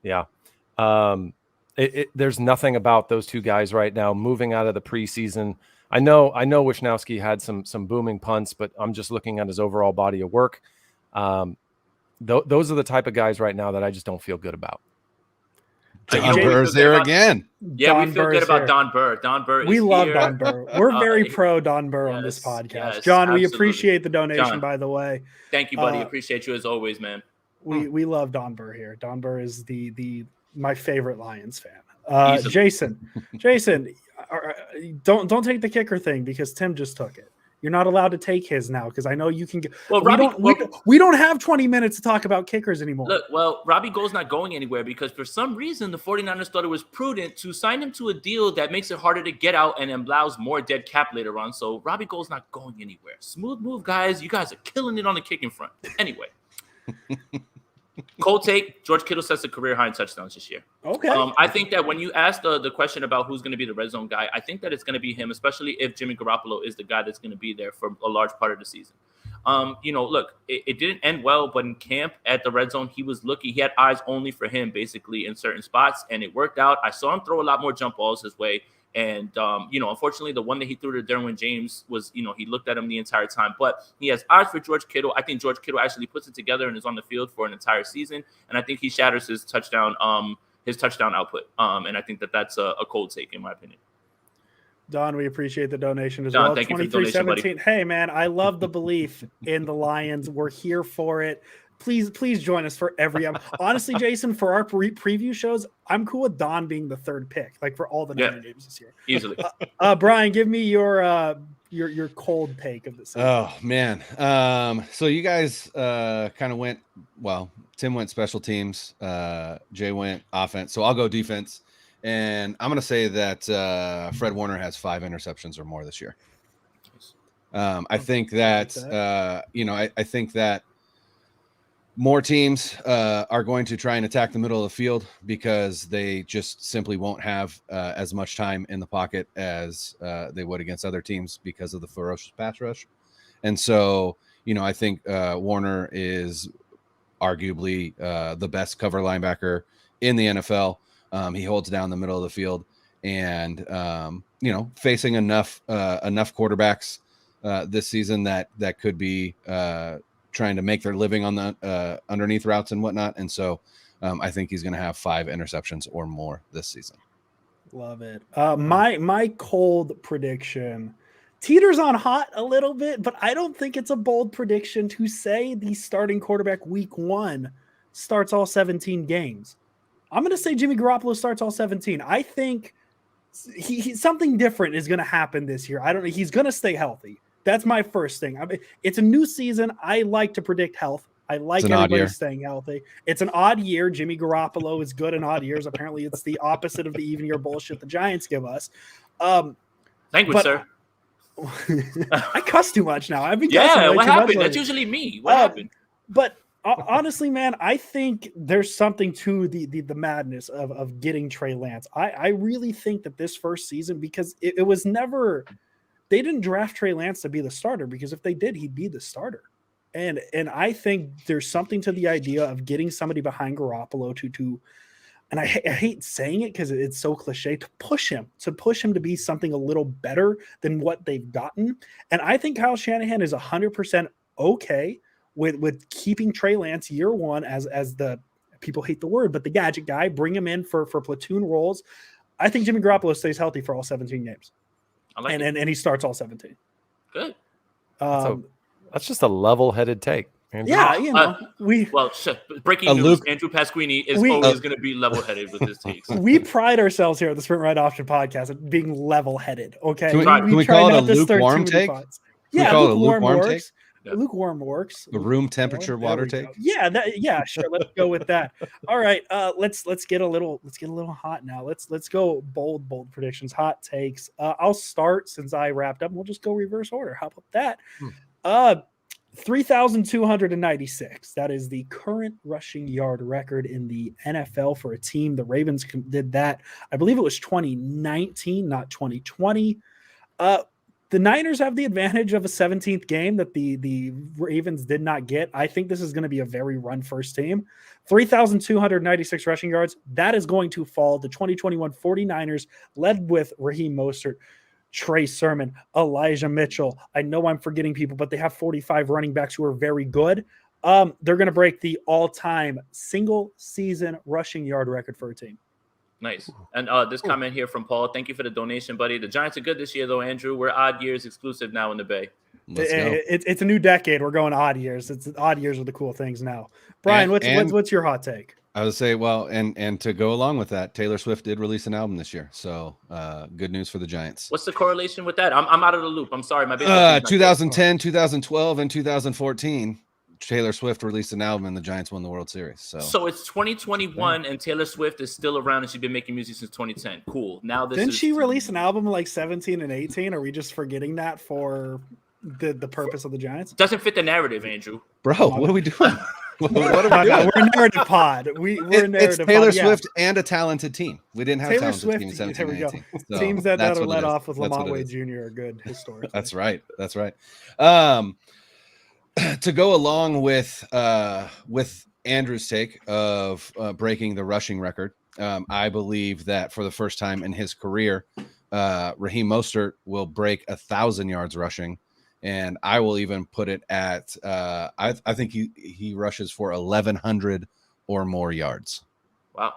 there's nothing about those two guys right now moving out of the preseason. I know Wisnowski had some booming punts, but I'm just looking at his overall body of work. Those are the type of guys right now that I just don't feel good about. Don Burr's there again. Yeah, Don we feel good about Don Burr. Don Burr is We love here. Don Burr. We're very pro Don Burr on this podcast. Yes, John, absolutely. we appreciate the donation, John, by the way. Thank you, buddy. Appreciate you as always, man. We love Don Burr here. Don Burr is my favorite Lions fan. Jason, don't take the kicker thing because Tim just took it. You're not allowed to take his now because I know you can get. Well, we don't have 20 minutes to talk about kickers anymore. Look, Robbie Gould's not going anywhere because for some reason the 49ers thought it was prudent to sign him to a deal that makes it harder to get out and allows more dead cap later on. So Robbie Gould's not going anywhere. Smooth move, guys. You guys are killing it on the kicking front. Anyway. Cold take, George Kittle sets a career high in touchdowns this year. Okay. I think that when you ask the question about who's going to be the red zone guy, I think that it's going to be him, especially if Jimmy Garoppolo is the guy that's going to be there for a large part of the season. Look, it didn't end well, but in camp at the red zone, he was looking. He had eyes only for him, basically, in certain spots, and it worked out. I saw him throw a lot more jump balls his way. And, unfortunately, the one that he threw to Derwin James was, he looked at him the entire time. But he has eyes for George Kittle. I think George Kittle actually puts it together and is on the field for an entire season. And I think he shatters his touchdown output. And I think that's a cold take, in my opinion. Don, we appreciate the donation as well. Thank you for the donation, buddy. Hey, man, I love the belief in the Lions. We're here for it. Please join us for every. Honestly, Jason, for our preview shows, I'm cool with Don being the third pick, like for all the Niner games this year. Easily. Brian, give me your cold take of this season. Oh man, so you guys kind of went. Well, Tim went special teams. Jay went offense. So I'll go defense, and I'm going to say that Fred Warner has 5 interceptions or more this year. I think that I think that. More teams are going to try and attack the middle of the field because they just simply won't have as much time in the pocket as they would against other teams because of the ferocious pass rush. And so, I think Warner is arguably the best cover linebacker in the NFL. He holds down the middle of the field and, facing enough quarterbacks this season that could be trying to make their living on the underneath routes and whatnot. And so I think he's going to have 5 interceptions or more this season. Love it. My cold prediction teeters on hot a little bit, but I don't think it's a bold prediction to say the starting quarterback week 1 starts all 17 games. I'm going to say Jimmy Garoppolo starts all 17. I think something different is going to happen this year. I don't know. He's going to stay healthy. That's my first thing. It's a new season. I like to predict health. I like everybody staying healthy. It's an odd year. Jimmy Garoppolo is good in odd years. Apparently, it's the opposite of the even year bullshit the Giants give us. Language, sir. I cuss too much now. I've been what happened? That's usually me. What happened? But honestly, man, I think there's something to the madness of getting Trey Lance. I really think that this first season, because it was never – they didn't draft Trey Lance to be the starter, because if they did, he'd be the starter. And I think there's something to the idea of getting somebody behind Garoppolo to and I hate saying it because it's so cliche, to push him to be something a little better than what they've gotten. And I think Kyle Shanahan is 100% okay with keeping Trey Lance year one as the, people hate the word, but the gadget guy, bring him in for platoon roles. I think Jimmy Garoppolo stays healthy for all 17 games. I like it. And he starts all 17. Good. That's just a level-headed take. Andrew. Yeah, breaking news: Andrew Pasquini is always going to be level-headed with his takes. We pride ourselves here at the Sprint Right Option Podcast at being level-headed. Okay, can we call it a lukewarm take? Yeah, lukewarm works. Yeah. Lukewarm works. A room temperature water take. Yeah, sure. Let's go with that. All right, let's get a little hot now. Let's go bold predictions, hot takes. I'll start since I wrapped up. We'll just go reverse order. How about that? 3,296. That is the current rushing yard record in the NFL for a team. The Ravens did that. I believe it was 2019, not 2020. The Niners have the advantage of a 17th game that the Ravens did not get. I think this is going to be a very run-first team. 3,296 rushing yards. That is going to fall to 2021 49ers, led with Raheem Mostert, Trey Sermon, Elijah Mitchell. I know I'm forgetting people, but they have 45 running backs who are very good. They're going to break the all-time single-season rushing yard record for a team. Nice. And this comment here from Paul. Thank you for the donation, buddy. The Giants are good this year, though, Andrew. We're odd years exclusive now in the Bay. It's a new decade. We're going odd years. It's odd years are the cool things now. Brian, what's your hot take? I would say, well, and to go along with that, Taylor Swift did release an album this year. So good news for the Giants. What's the correlation with that? I'm out of the loop. I'm sorry. My 2010, 2012, and 2014. Taylor Swift released an album and the Giants won the World Series. So it's 2021 and Taylor Swift is still around and she's been making music since 2010. Cool. Now didn't she release an album like 17 and 18? Are we just forgetting that for the purpose of the Giants? Doesn't fit the narrative, Andrew. Bro, what are we doing? What are we doing? We're a narrative pod. We're a narrative. It's Taylor pod. Swift and a talented team. We didn't have Taylor a talented Swift, team in 17 and 18. So teams that are led off with Lamont Wade Jr. are good historically. That's right. To go along with Andrew's take of breaking the rushing record, I believe that for the first time in his career, Raheem Mostert will break 1,000 yards rushing, and I will even put it at I think he rushes for 1,100 or more yards. Wow,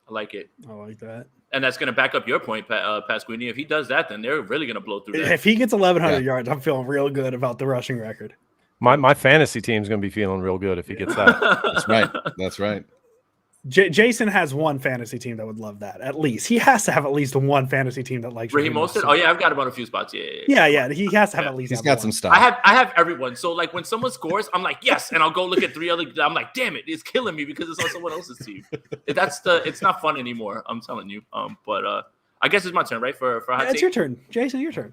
I like it. I like that. And that's going to back up your point, Pasquini. If he does that, then they're really going to blow through that. If he gets 1,100 yards, I'm feeling real good about the rushing record. My fantasy team's going to be feeling real good if he gets that. That's right. Jason has one fantasy team that would love that. At least he has to have at least one fantasy team that likes Raheem Mostert. Oh yeah, I've got him on a few spots. Yeah. He has to have at least. He's got some stuff. I have everyone. So like when someone scores, I'm like yes, and I'll go look at 3 other. I'm like, damn it, it's killing me because it's on someone else's team. It's not fun anymore. I'm telling you. But I guess it's my turn, right? For hot take? It's your turn, Jason. Your turn.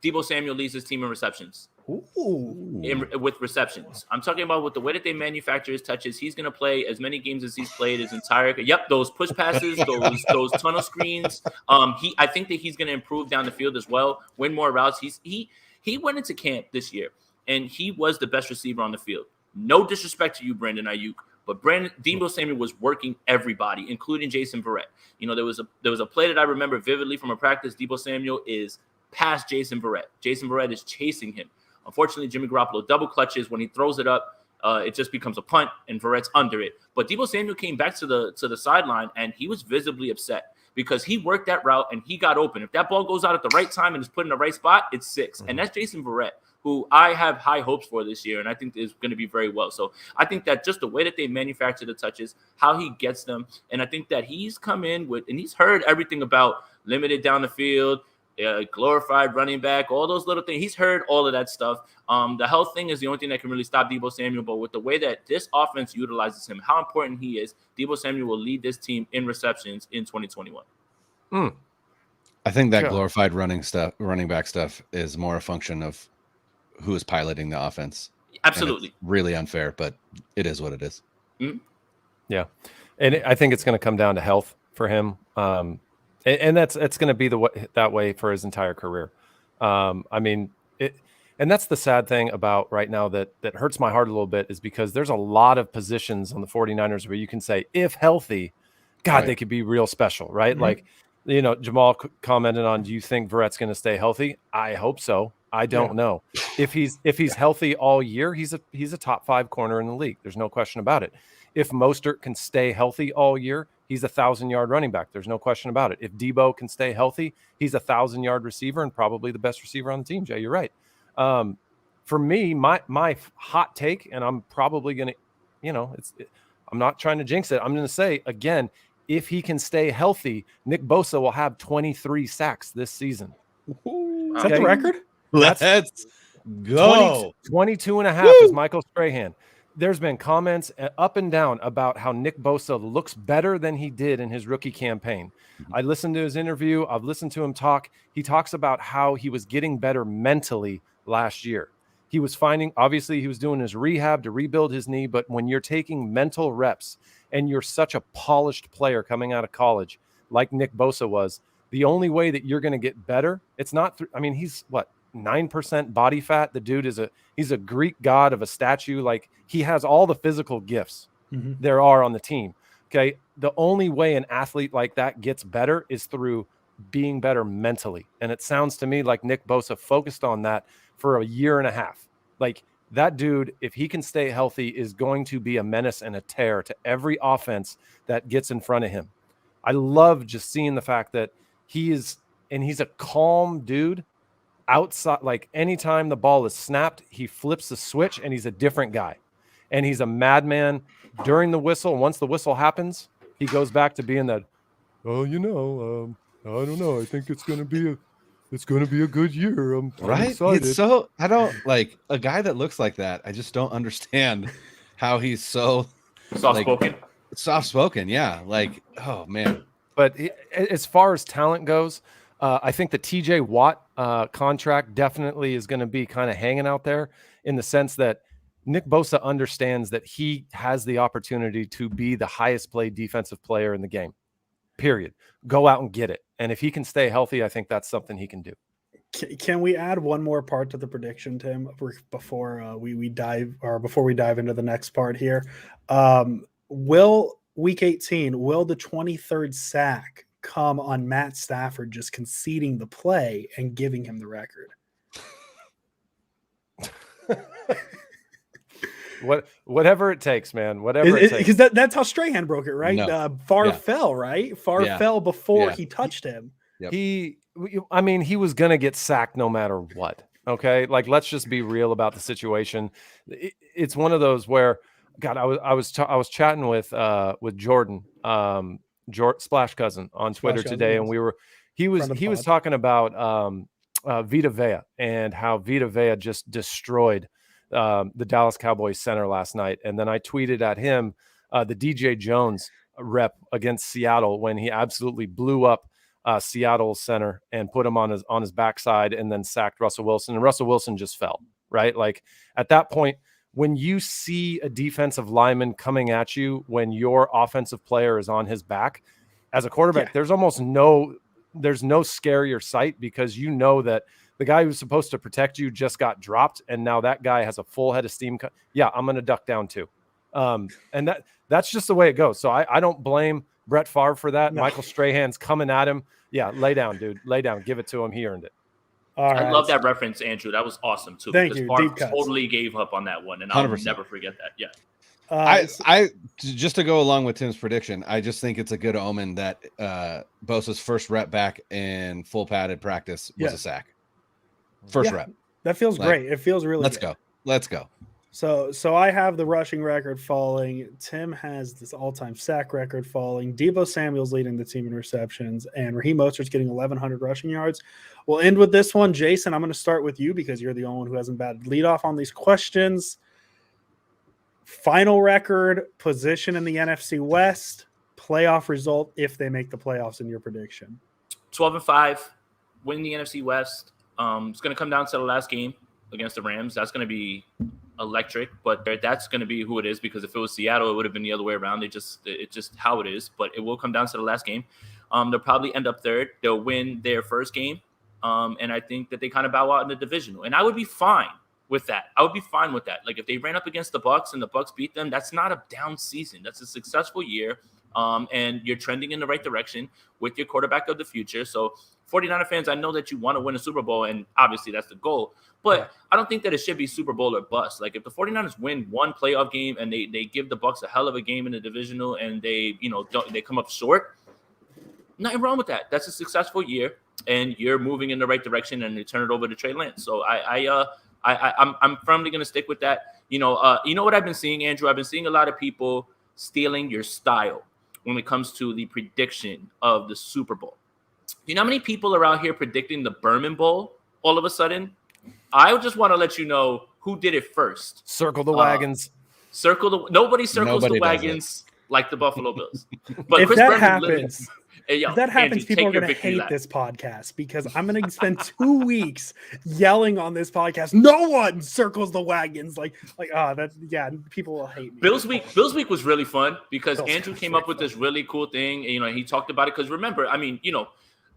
Deebo Samuel leads his team in receptions. With receptions. I'm talking about with the way that they manufacture his touches. He's going to play as many games as he's played his entire. Yep, those push passes, those tunnel screens. I think that he's going to improve down the field as well, win more routes. He went into camp this year and he was the best receiver on the field. No disrespect to you, Brandon Ayuk, but Deebo Samuel was working everybody, including Jason Verrett. You know, there was a play that I remember vividly from a practice. Deebo Samuel is past Jason Verrett. Jason Verrett is chasing him. Unfortunately, Jimmy Garoppolo double clutches. When he throws it up, it just becomes a punt, and Verrett's under it. But Deebo Samuel came back to the sideline, and he was visibly upset because he worked that route, and he got open. If that ball goes out at the right time and is put in the right spot, it's 6. And that's Jason Verrett, who I have high hopes for this year, and I think is going to be very well. So I think that just the way that they manufacture the touches, how he gets them, and I think that he's come in with – and he's heard everything about limited down the field, glorified running back, all those little things. He's heard all of that stuff. The health thing is the only thing that can really stop Deebo Samuel. But with the way that this offense utilizes him, how important he is, Deebo Samuel will lead this team in receptions in 2021. I think that glorified running back stuff is more a function of who is piloting the offense. Absolutely. Really unfair, but it is what it is. Yeah. And I think it's going to come down to health for him. And that's going to be that way for his entire career. I mean, and that's the sad thing about right now that hurts my heart a little bit is because there's a lot of positions on the 49ers where you can say, if healthy, God, they could be real special, right? Mm-hmm. Like, you know, Jamal commented on, do you think Verrett's going to stay healthy? I hope so. I don't know. If he's healthy all year, he's a top 5 corner in the league. There's no question about it. If Mostert can stay healthy all year, he's a 1,000-yard running back. There's no question about it. If Debo can stay healthy, he's a 1,000-yard receiver and probably the best receiver on the team. Jay, you're right. For me, my hot take, and I'm probably going to, I'm not trying to jinx it. I'm going to say, again, if he can stay healthy, Nick Bosa will have 23 sacks this season. Is that the record? Let's go. 22 and a half is Michael Strahan. There's been comments up and down about how Nick Bosa looks better than he did in his rookie campaign. I listened to his interview. I've listened to him talk. He talks about how he was getting better mentally last year. He was obviously he was doing his rehab to rebuild his knee, but when you're taking mental reps and you're such a polished player coming out of college like Nick Bosa was, the only way that you're going to get better, it's not he's 9% body fat. The dude he's a Greek god of a statue. Like, he has all the physical gifts there are on the team. Okay. The only way an athlete like that gets better is through being better mentally. And it sounds to me like Nick Bosa focused on that for a year and a half. Like, that dude, if he can stay healthy, is going to be a menace and a terror to every offense that gets in front of him. I love just seeing the fact that he's a calm dude outside. Like, anytime the ball is snapped, he flips the switch and he's a different guy. And he's a madman during the whistle. Once the whistle happens, he goes back to being that, I don't know. I think it's going to be a good year. I'm excited. It's so, I don't like a guy that looks like that. I just don't understand how he's so soft-spoken. Yeah. Like, oh man. But as far as talent goes, I think the TJ Watt contract definitely is going to be kind of hanging out there, in the sense that Nick Bosa understands that he has the opportunity to be the highest paid defensive player in the game, period. Go out and get it. And if he can stay healthy, I think that's something he can do. Can we add one more part to the prediction, Tim, before we dive into the next part here? Will Week 18, will the 23rd sack come on Matt Stafford just conceding the play and giving him the record? Whatever it takes, man. Whatever it takes. Because that's how Strahan broke it, right? No. Favre fell, right? Favre fell before he touched him. Yep. He was going to get sacked no matter what. Okay. Like, let's just be real about the situation. It's one of those where, God, I was chatting with Jordan, Splash Cousin on Twitter today. And he was talking about Vita Vea and how Vita Vea just destroyed the Dallas Cowboys center last night. And then I tweeted at him the DJ Jones rep against Seattle, when he absolutely blew up Seattle's center and put him on his backside and then sacked Russell Wilson. And Russell Wilson just fell, right? Like, at that point, when you see a defensive lineman coming at you when your offensive player is on his back, as a quarterback, there's no scarier sight, because you know that the guy who's supposed to protect you just got dropped, and now that guy has a full head of steam. I'm going to duck down too. And that's just the way it goes. So I don't blame Brett Favre for that. No. Michael Strahan's coming at him. Yeah, lay down, dude. Lay down. Give it to him. He earned it. All right. I love that reference, Andrew. That was awesome too. Thank you. Favre totally gave up on that one, and I'll 100%. Never forget that. Yeah. I just to go along with Tim's prediction, I just think it's a good omen that Bosa's first rep back in full padded practice was a sack. First rep. That feels great. It feels really good. Let's go. So I have the rushing record falling. Tim has this all-time sack record falling. Deebo Samuel's leading the team in receptions, and Raheem Mostert's getting 1,100 rushing yards. We'll end with this one. Jason, I'm going to start with you because you're the only one who hasn't batted lead off on these questions. Final record, position in the NFC West, playoff result if they make the playoffs in your prediction. 12-5, win the NFC West. It's going to come down to the last game against the Rams. That's going to be electric, but that's going to be who it is, because if it was Seattle, it would have been the other way around. It's just how it is, but it will come down to the last game. They'll probably end up third. They'll win their first game, and I think that they kind of bow out in the divisional, and I would be fine with that. Like, if they ran up against the Bucs and the Bucs beat them, that's not a down season. That's a successful year and you're trending in the right direction with your quarterback of the future. So 49er fans, I know that you want to win a Super Bowl, and obviously that's the goal. But I don't think that it should be Super Bowl or bust. Like if the 49ers win one playoff game and they give the Bucs a hell of a game in the divisional and they come up short, nothing wrong with that. That's a successful year, and you're moving in the right direction, and you turn it over to Trey Lance. So I'm firmly going to stick with that. You know what I've been seeing, Andrew? I've been seeing a lot of people stealing your style when it comes to the prediction of the Super Bowl. You know how many people are out here predicting the Berman Bowl all of a sudden? I just want to let you know who did it first. Circle the wagons. Nobody circles the wagons like the Buffalo Bills. But if Chris that Berman happens, Andrew, people are going to hate this podcast because I'm going to spend 2 weeks yelling on this podcast. No one circles the wagons. People will hate me. Bills week was really fun because Andrew came up with this really cool thing. And, he talked about it because remember,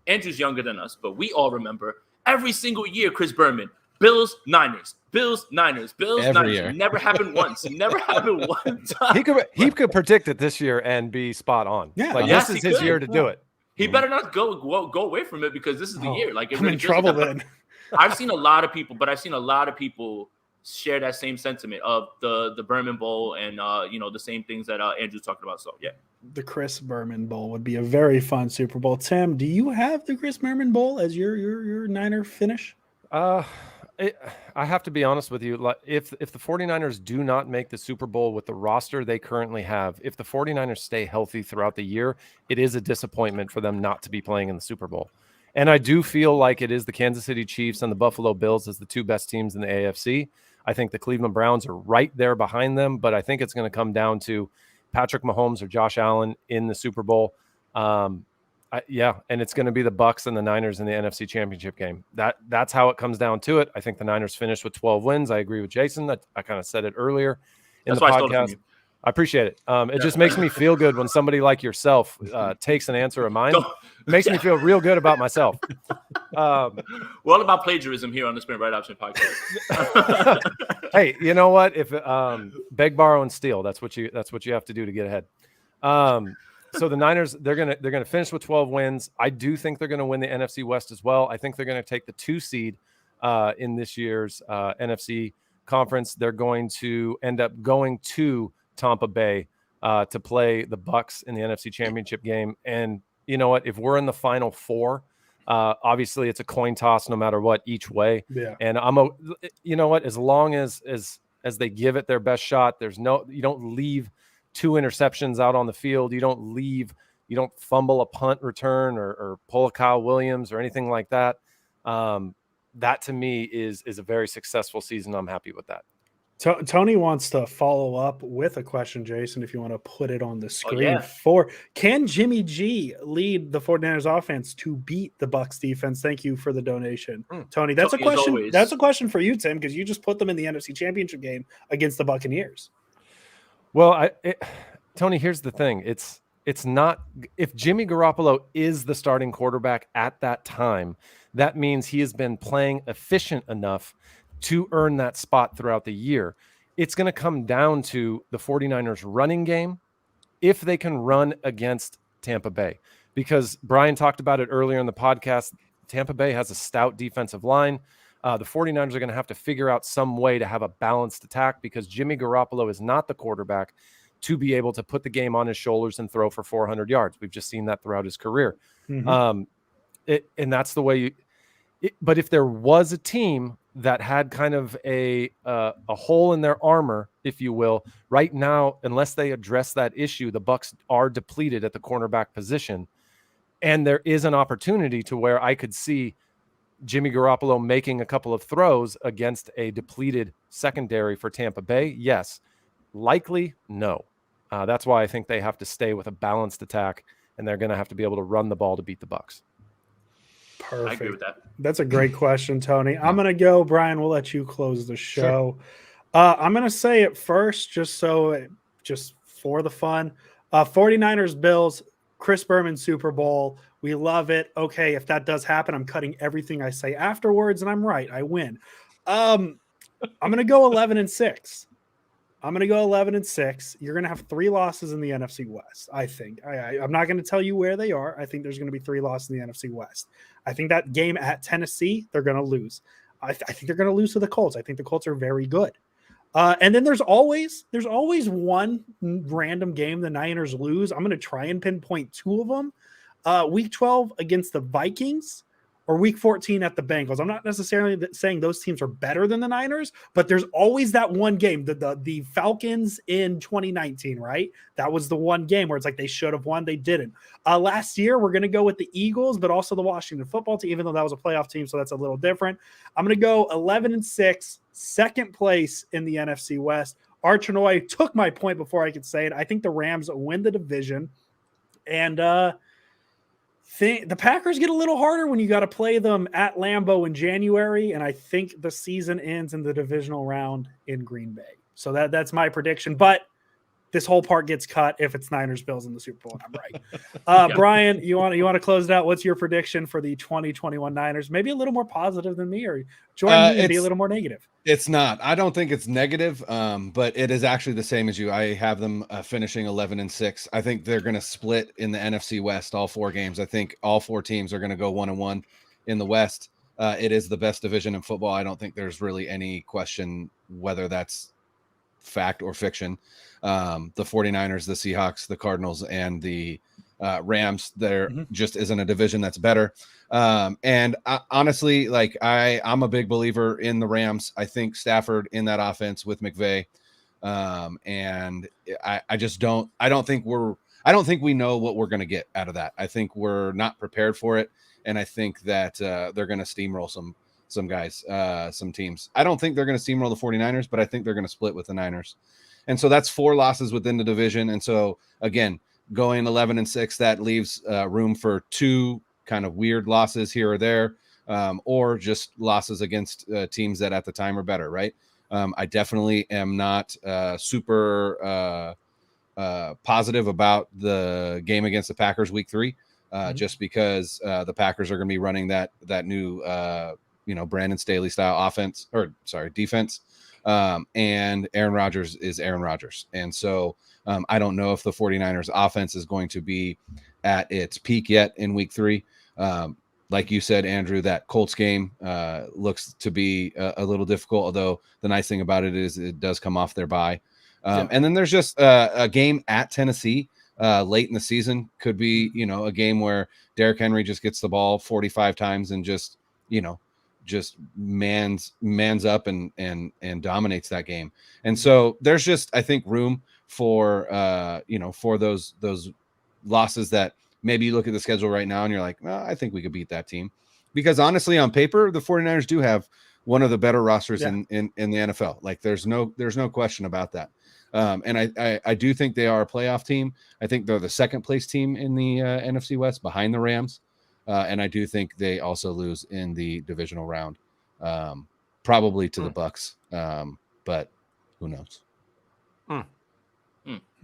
Andrew's younger than us, but we all remember every single year, Chris Berman, Bills, Niners, Bills, Niners, Bills, every Niners. Year. Never happened once. Never happened one time. He could predict it this year and be spot on. Yeah, this is his year to do it. He better not go away from it because this is the year. Like I'm in trouble then. I've seen a lot of people share that same sentiment of the Berman Bowl and the same things that Andrew's talking about. So yeah. The Chris Berman Bowl would be a very fun Super Bowl. Tim, do you have the Chris Berman Bowl as your Niner finish? I have to be honest with you. If the 49ers do not make the Super Bowl with the roster they currently have, if the 49ers stay healthy throughout the year, it is a disappointment for them not to be playing in the Super Bowl. And I do feel like it is the Kansas City Chiefs and the Buffalo Bills as the two best teams in the AFC. I think the Cleveland Browns are right there behind them, but I think it's going to come down to Patrick Mahomes or Josh Allen in the Super Bowl. And it's going to be the Bucs and the Niners in the NFC Championship game. That's how it comes down to it. I think the Niners finished with 12 wins. I agree with Jason. I kind of said it earlier in the podcast. I appreciate it. It just makes me feel good when somebody like yourself takes an answer of mine. It makes me feel real good about myself. We're all about plagiarism here on the Spin Right Option Podcast. Hey, you know what? If beg, borrow, and steal, that's what you have to do to get ahead. So the Niners, they're gonna finish with 12 wins. I do think they're gonna win the NFC West as well. I think they're gonna take the 2 seed in this year's NFC conference. They're going to end up going to Tampa Bay to play the Bucs in the NFC Championship game. And you know what? If we're in the Final Four, obviously it's a coin toss no matter what each way. Yeah. And you know what? As long as they give it their best shot, you don't leave 2 interceptions out on the field. You don't fumble a punt return or pull a Kyle Williams or anything like that. That to me is a very successful season. I'm happy with that. Tony wants to follow up with a question, Jason, if you want to put it on the screen. Can Jimmy G lead the 49ers offense to beat the Bucs defense? Thank you for the donation. Tony, that's a question. That's a question for you, Tim, because you just put them in the NFC Championship game against the Buccaneers. Well, Tony, here's the thing. It's not – if Jimmy Garoppolo is the starting quarterback at that time, that means he has been playing efficient enough to earn that spot throughout the year. It's going to come down to the 49ers running game if they can run against Tampa Bay. Because Brian talked about it earlier in the podcast, Tampa Bay has a stout defensive line. The 49ers are going to have to figure out some way to have a balanced attack because Jimmy Garoppolo is not the quarterback to be able to put the game on his shoulders and throw for 400 yards. We've just seen that throughout his career. And that's the way but if there was a team that had kind of a hole in their armor, if you will, right now, unless they address that issue, the Bucs are depleted at the cornerback position. And there is an opportunity to where I could see Jimmy Garoppolo making a couple of throws against a depleted secondary for Tampa Bay. Yes. Likely, no. That's why I think they have to stay with a balanced attack, and they're going to have to be able to run the ball to beat the Bucs. Perfect. I agree with that. That's a great question, Tony. I'm going to go, Brian, we'll let you close the show. Sure. I'm going to say it first just for the fun. 49ers, Bills, Chris Berman Super Bowl. We love it. Okay, if that does happen, I'm cutting everything I say afterwards, and I'm right. I win. I'm going to go 11-6. I'm going to go 11-6. You're going to have 3 losses in the NFC West, I think. I'm not going to tell you where they are. I think there's going to be 3 losses in the NFC West. I think that game at Tennessee, they're going to lose. I think they're going to lose to the Colts. I think the Colts are very good. And then there's always one random game the Niners lose. I'm going to try and pinpoint 2 of them. Week 12 against the Vikings, or week 14 at the Bengals. I'm not necessarily saying those teams are better than the Niners, but there's always that one game, the Falcons in 2019, right? That was the one game where it's like they should have won, they didn't. Last year, we're going to go with the Eagles, but also the Washington football team, even though that was a playoff team, so that's a little different. I'm going to go 11-6, second place in the NFC West. Archinoy took my point before I could say it. I think the Rams win the division, and the Packers get a little harder when you got to play them at Lambeau in January, and I think the season ends in the divisional round in Green Bay. So that's my prediction, but this whole part gets cut if it's Niners Bills in the Super Bowl, and I'm right. Brian, you want to close it out? What's your prediction for the 2021 Niners? Maybe a little more positive than me, or join me and be a little more negative. It's not. I don't think it's negative, but it is actually the same as you. I have them finishing 11-6. I think they're going to split in the NFC West all 4 games. I think all 4 teams are going to go 1-1 in the West. It is the best division in football. I don't think there's really any question whether that's fact or fiction. The 49ers, the Seahawks, the Cardinals, and the Rams, there just isn't a division that's better. And honestly, like I'm a big believer in the Rams. I think Stafford in that offense with McVay. And I don't think we know what we're going to get out of that. I think we're not prepared for it. And I think that they're going to steamroll some guys, some teams. I don't think they're going to steamroll the 49ers, but I think they're going to split with the Niners. And so that's 4 losses within the division. And so again, going 11-6, that leaves room for 2 kind of weird losses here or there, or just losses against teams that at the time are better, right? I definitely am not super positive about the game against the Packers week 3, just because the Packers are going to be running that new Brandon Staley style defense. And Aaron Rodgers is Aaron Rodgers. And so I don't know if the 49ers offense is going to be at its peak yet in week 3. Like you said, Andrew, that Colts game looks to be a little difficult, although the nice thing about it is it does come off their bye. And then there's just a game at Tennessee late in the season. Could be, a game where Derrick Henry just gets the ball 45 times and just mans up and dominates that game. And so there's just, I think, room for for those losses that maybe you look at the schedule right now and you're like, well, I think we could beat that team, because honestly on paper the 49ers do have one of the better rosters in the NFL. Like there's no question about that. And I do think they are a playoff team. I think they're the second place team in the NFC West behind the Rams. And I do think they also lose in the divisional round, probably to the Bucks. But who knows?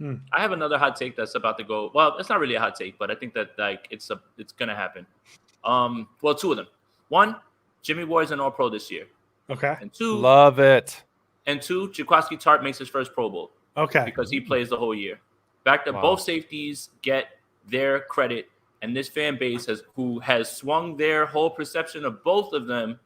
I have another hot take that's about to go. Well, it's not really a hot take, but I think that it's going to happen. Well, 2 of them. 1, Jimmy Ward's an All-Pro this year. Okay. And 2, love it. And 2, Jaquiski Tartt makes his first Pro Bowl. Okay. Because he plays the whole year. Back to both safeties get their credit, and this fan base who has swung their whole perception of both of them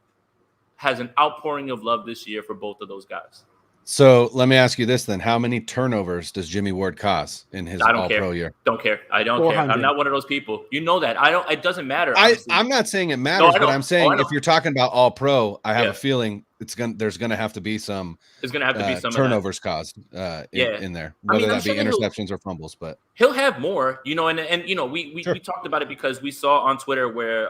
has an outpouring of love this year for both of those guys. So let me ask you this then. How many turnovers does Jimmy Ward cause in his All-Pro year? Don't care. I don't 400. care. I'm not one of those people. You know that. It doesn't matter. I'm not saying it matters, but I'm saying if you're talking about All-Pro, I have a feeling there's gonna have to be some turnovers caused in there, whether that be interceptions or fumbles. But he'll have more, and we talked about it because we saw on Twitter where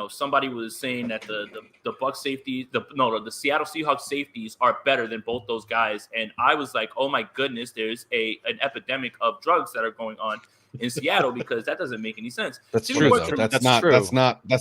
somebody was saying that the Bucs safeties, the Seattle Seahawks safeties are better than both those guys, and I was like, oh my goodness, there's an epidemic of drugs that are going on in Seattle, because that doesn't make any sense. That's true, though. That's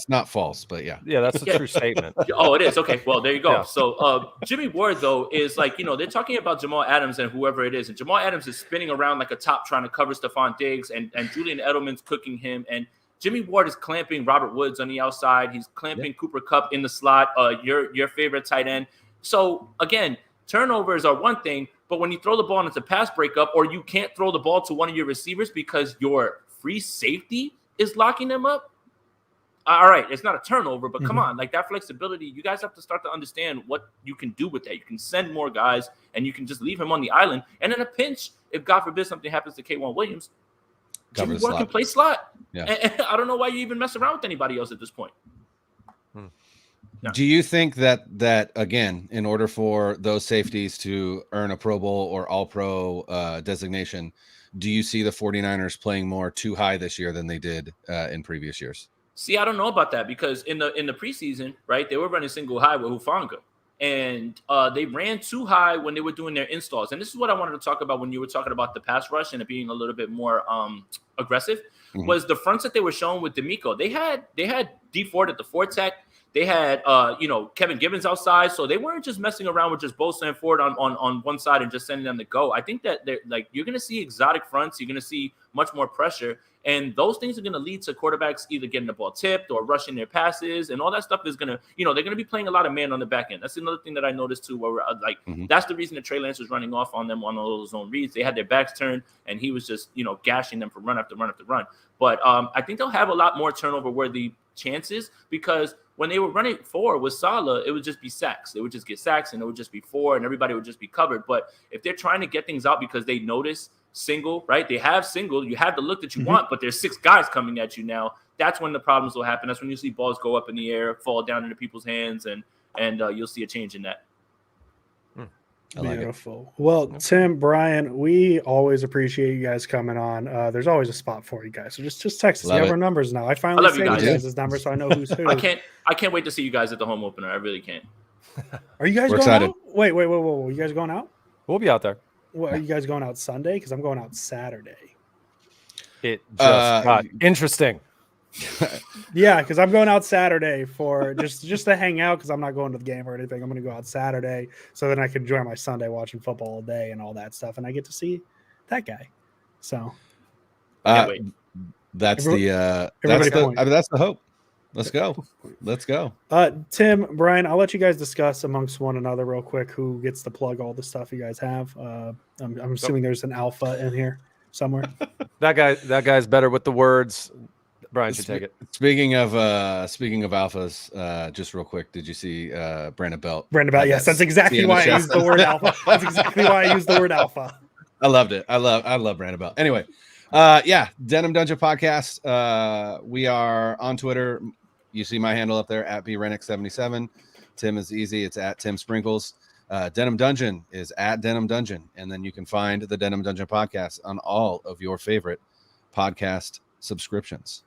not false, but yeah, that's a true statement. Oh, it is. Okay, well, there you go. Yeah. So Jimmy Ward, though, is like, they're talking about Jamal Adams and whoever it is, and Jamal Adams is spinning around like a top trying to cover Stephon Diggs, and Julian Edelman's cooking him, and Jimmy Ward is clamping Robert Woods on the outside. He's clamping Cooper Kupp in the slot, your favorite tight end. So again, turnovers are one thing, But when you throw the ball and it's a pass breakup, or you can't throw the ball to one of your receivers because your free safety is locking them up, all right, it's not a turnover, but come on, like that flexibility, you guys have to start to understand what you can do with that. You can send more guys, and you can just leave him on the island. And in a pinch, if God forbid something happens to K1 Williams, Jimmy Ward can play slot. Yeah. And I don't know why you even mess around with anybody else at this point. No. Do you think that again, in order for those safeties to earn a Pro Bowl or All-Pro designation, do you see the 49ers playing more too high this year than they did in previous years? See, I don't know about that, because in the preseason, right, they were running single high with Hufanga, and they ran too high when they were doing their installs. And this is what I wanted to talk about when you were talking about the pass rush and it being a little bit more aggressive, was the fronts that they were showing with D'Amico. They had D Ford at the 4 tech. They had Kevin Gibbons outside, so they weren't just messing around with just Bosa and Ford on one side and just sending them to go. I think that they're like, you're going to see exotic fronts. You're going to see much more pressure. And those things are going to lead to quarterbacks either getting the ball tipped or rushing their passes. And all that stuff is going to, they're going to be playing a lot of man on the back end. That's another thing that I noticed too, where that's the reason that Trey Lance was running off on them on all those zone reads. They had their backs turned, and he was just, gashing them for run after run after run. But I think they'll have a lot more turnover-worthy chances, because when they were running 4 with Saleh, it would just be sacks. They would just get sacks, and it would just be 4, and everybody would just be covered. But if they're trying to get things out because they notice single, right? They have single. You have the look that you want, but there's 6 guys coming at you now. That's when the problems will happen. That's when you see balls go up in the air, fall down into people's hands, and you'll see a change in that. Beautiful. Well, Tim, Brian, we always appreciate you guys coming on. There's always a spot for you guys, so just text us. You have our numbers now. I finally saved you guys' numbers, so I know who's who. I can't wait to see you guys at the home opener. I really can't. Are you guys going excited. out? Wait. You guys going out? We'll be out there. Well, are you guys going out Sunday? Because I'm going out Saturday. It just got interesting. Yeah, because I'm going out Saturday for just to hang out, because I'm not going to the game or anything. I'm going to go out Saturday so then I can enjoy my Sunday watching football all day and all that stuff, and I get to see that guy. So that's the hope. Let's go. Tim, Brian, I'll let you guys discuss amongst one another real quick who gets to plug all the stuff you guys have. I'm assuming there's an alpha in here somewhere. That guy's better with the words. Brian should take it. Speaking of alphas, just real quick, did you see Brandon Belt? Yes, that's exactly why I used the word alpha. That's exactly why I used the word alpha. I loved it. I love Brandon Belt. Anyway, Denim Dungeon Podcast. We are on Twitter. You see my handle up there at brenick77. Tim is easy. It's at Tim Sprinkles. Denim Dungeon is at Denim Dungeon, and then you can find the Denim Dungeon Podcast on all of your favorite podcast subscriptions.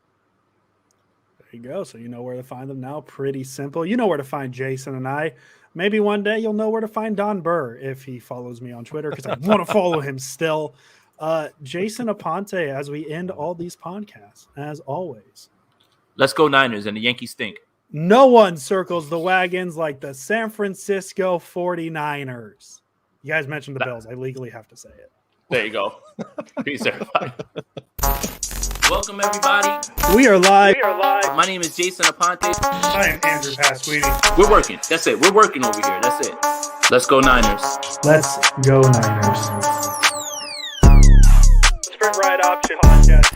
There you go. So you know where to find them now. Pretty simple. You know where to find Jason and I. Maybe one day you'll know where to find Don Burr if he follows me on Twitter, because I want to follow him still. Jason Aponte, as we end all these podcasts, as always. Let's go Niners, and the Yankees stink. No one circles the wagons like the San Francisco 49ers. You guys mentioned the Bills. I legally have to say it. There you go. Peace, everybody. Welcome, everybody. We are live. My name is Jason Aponte. I am Andrew Pasquini. We're working. That's it. We're working over here. That's it. Let's go Niners. Let's go Niners. Sprint Ride Option Podcast.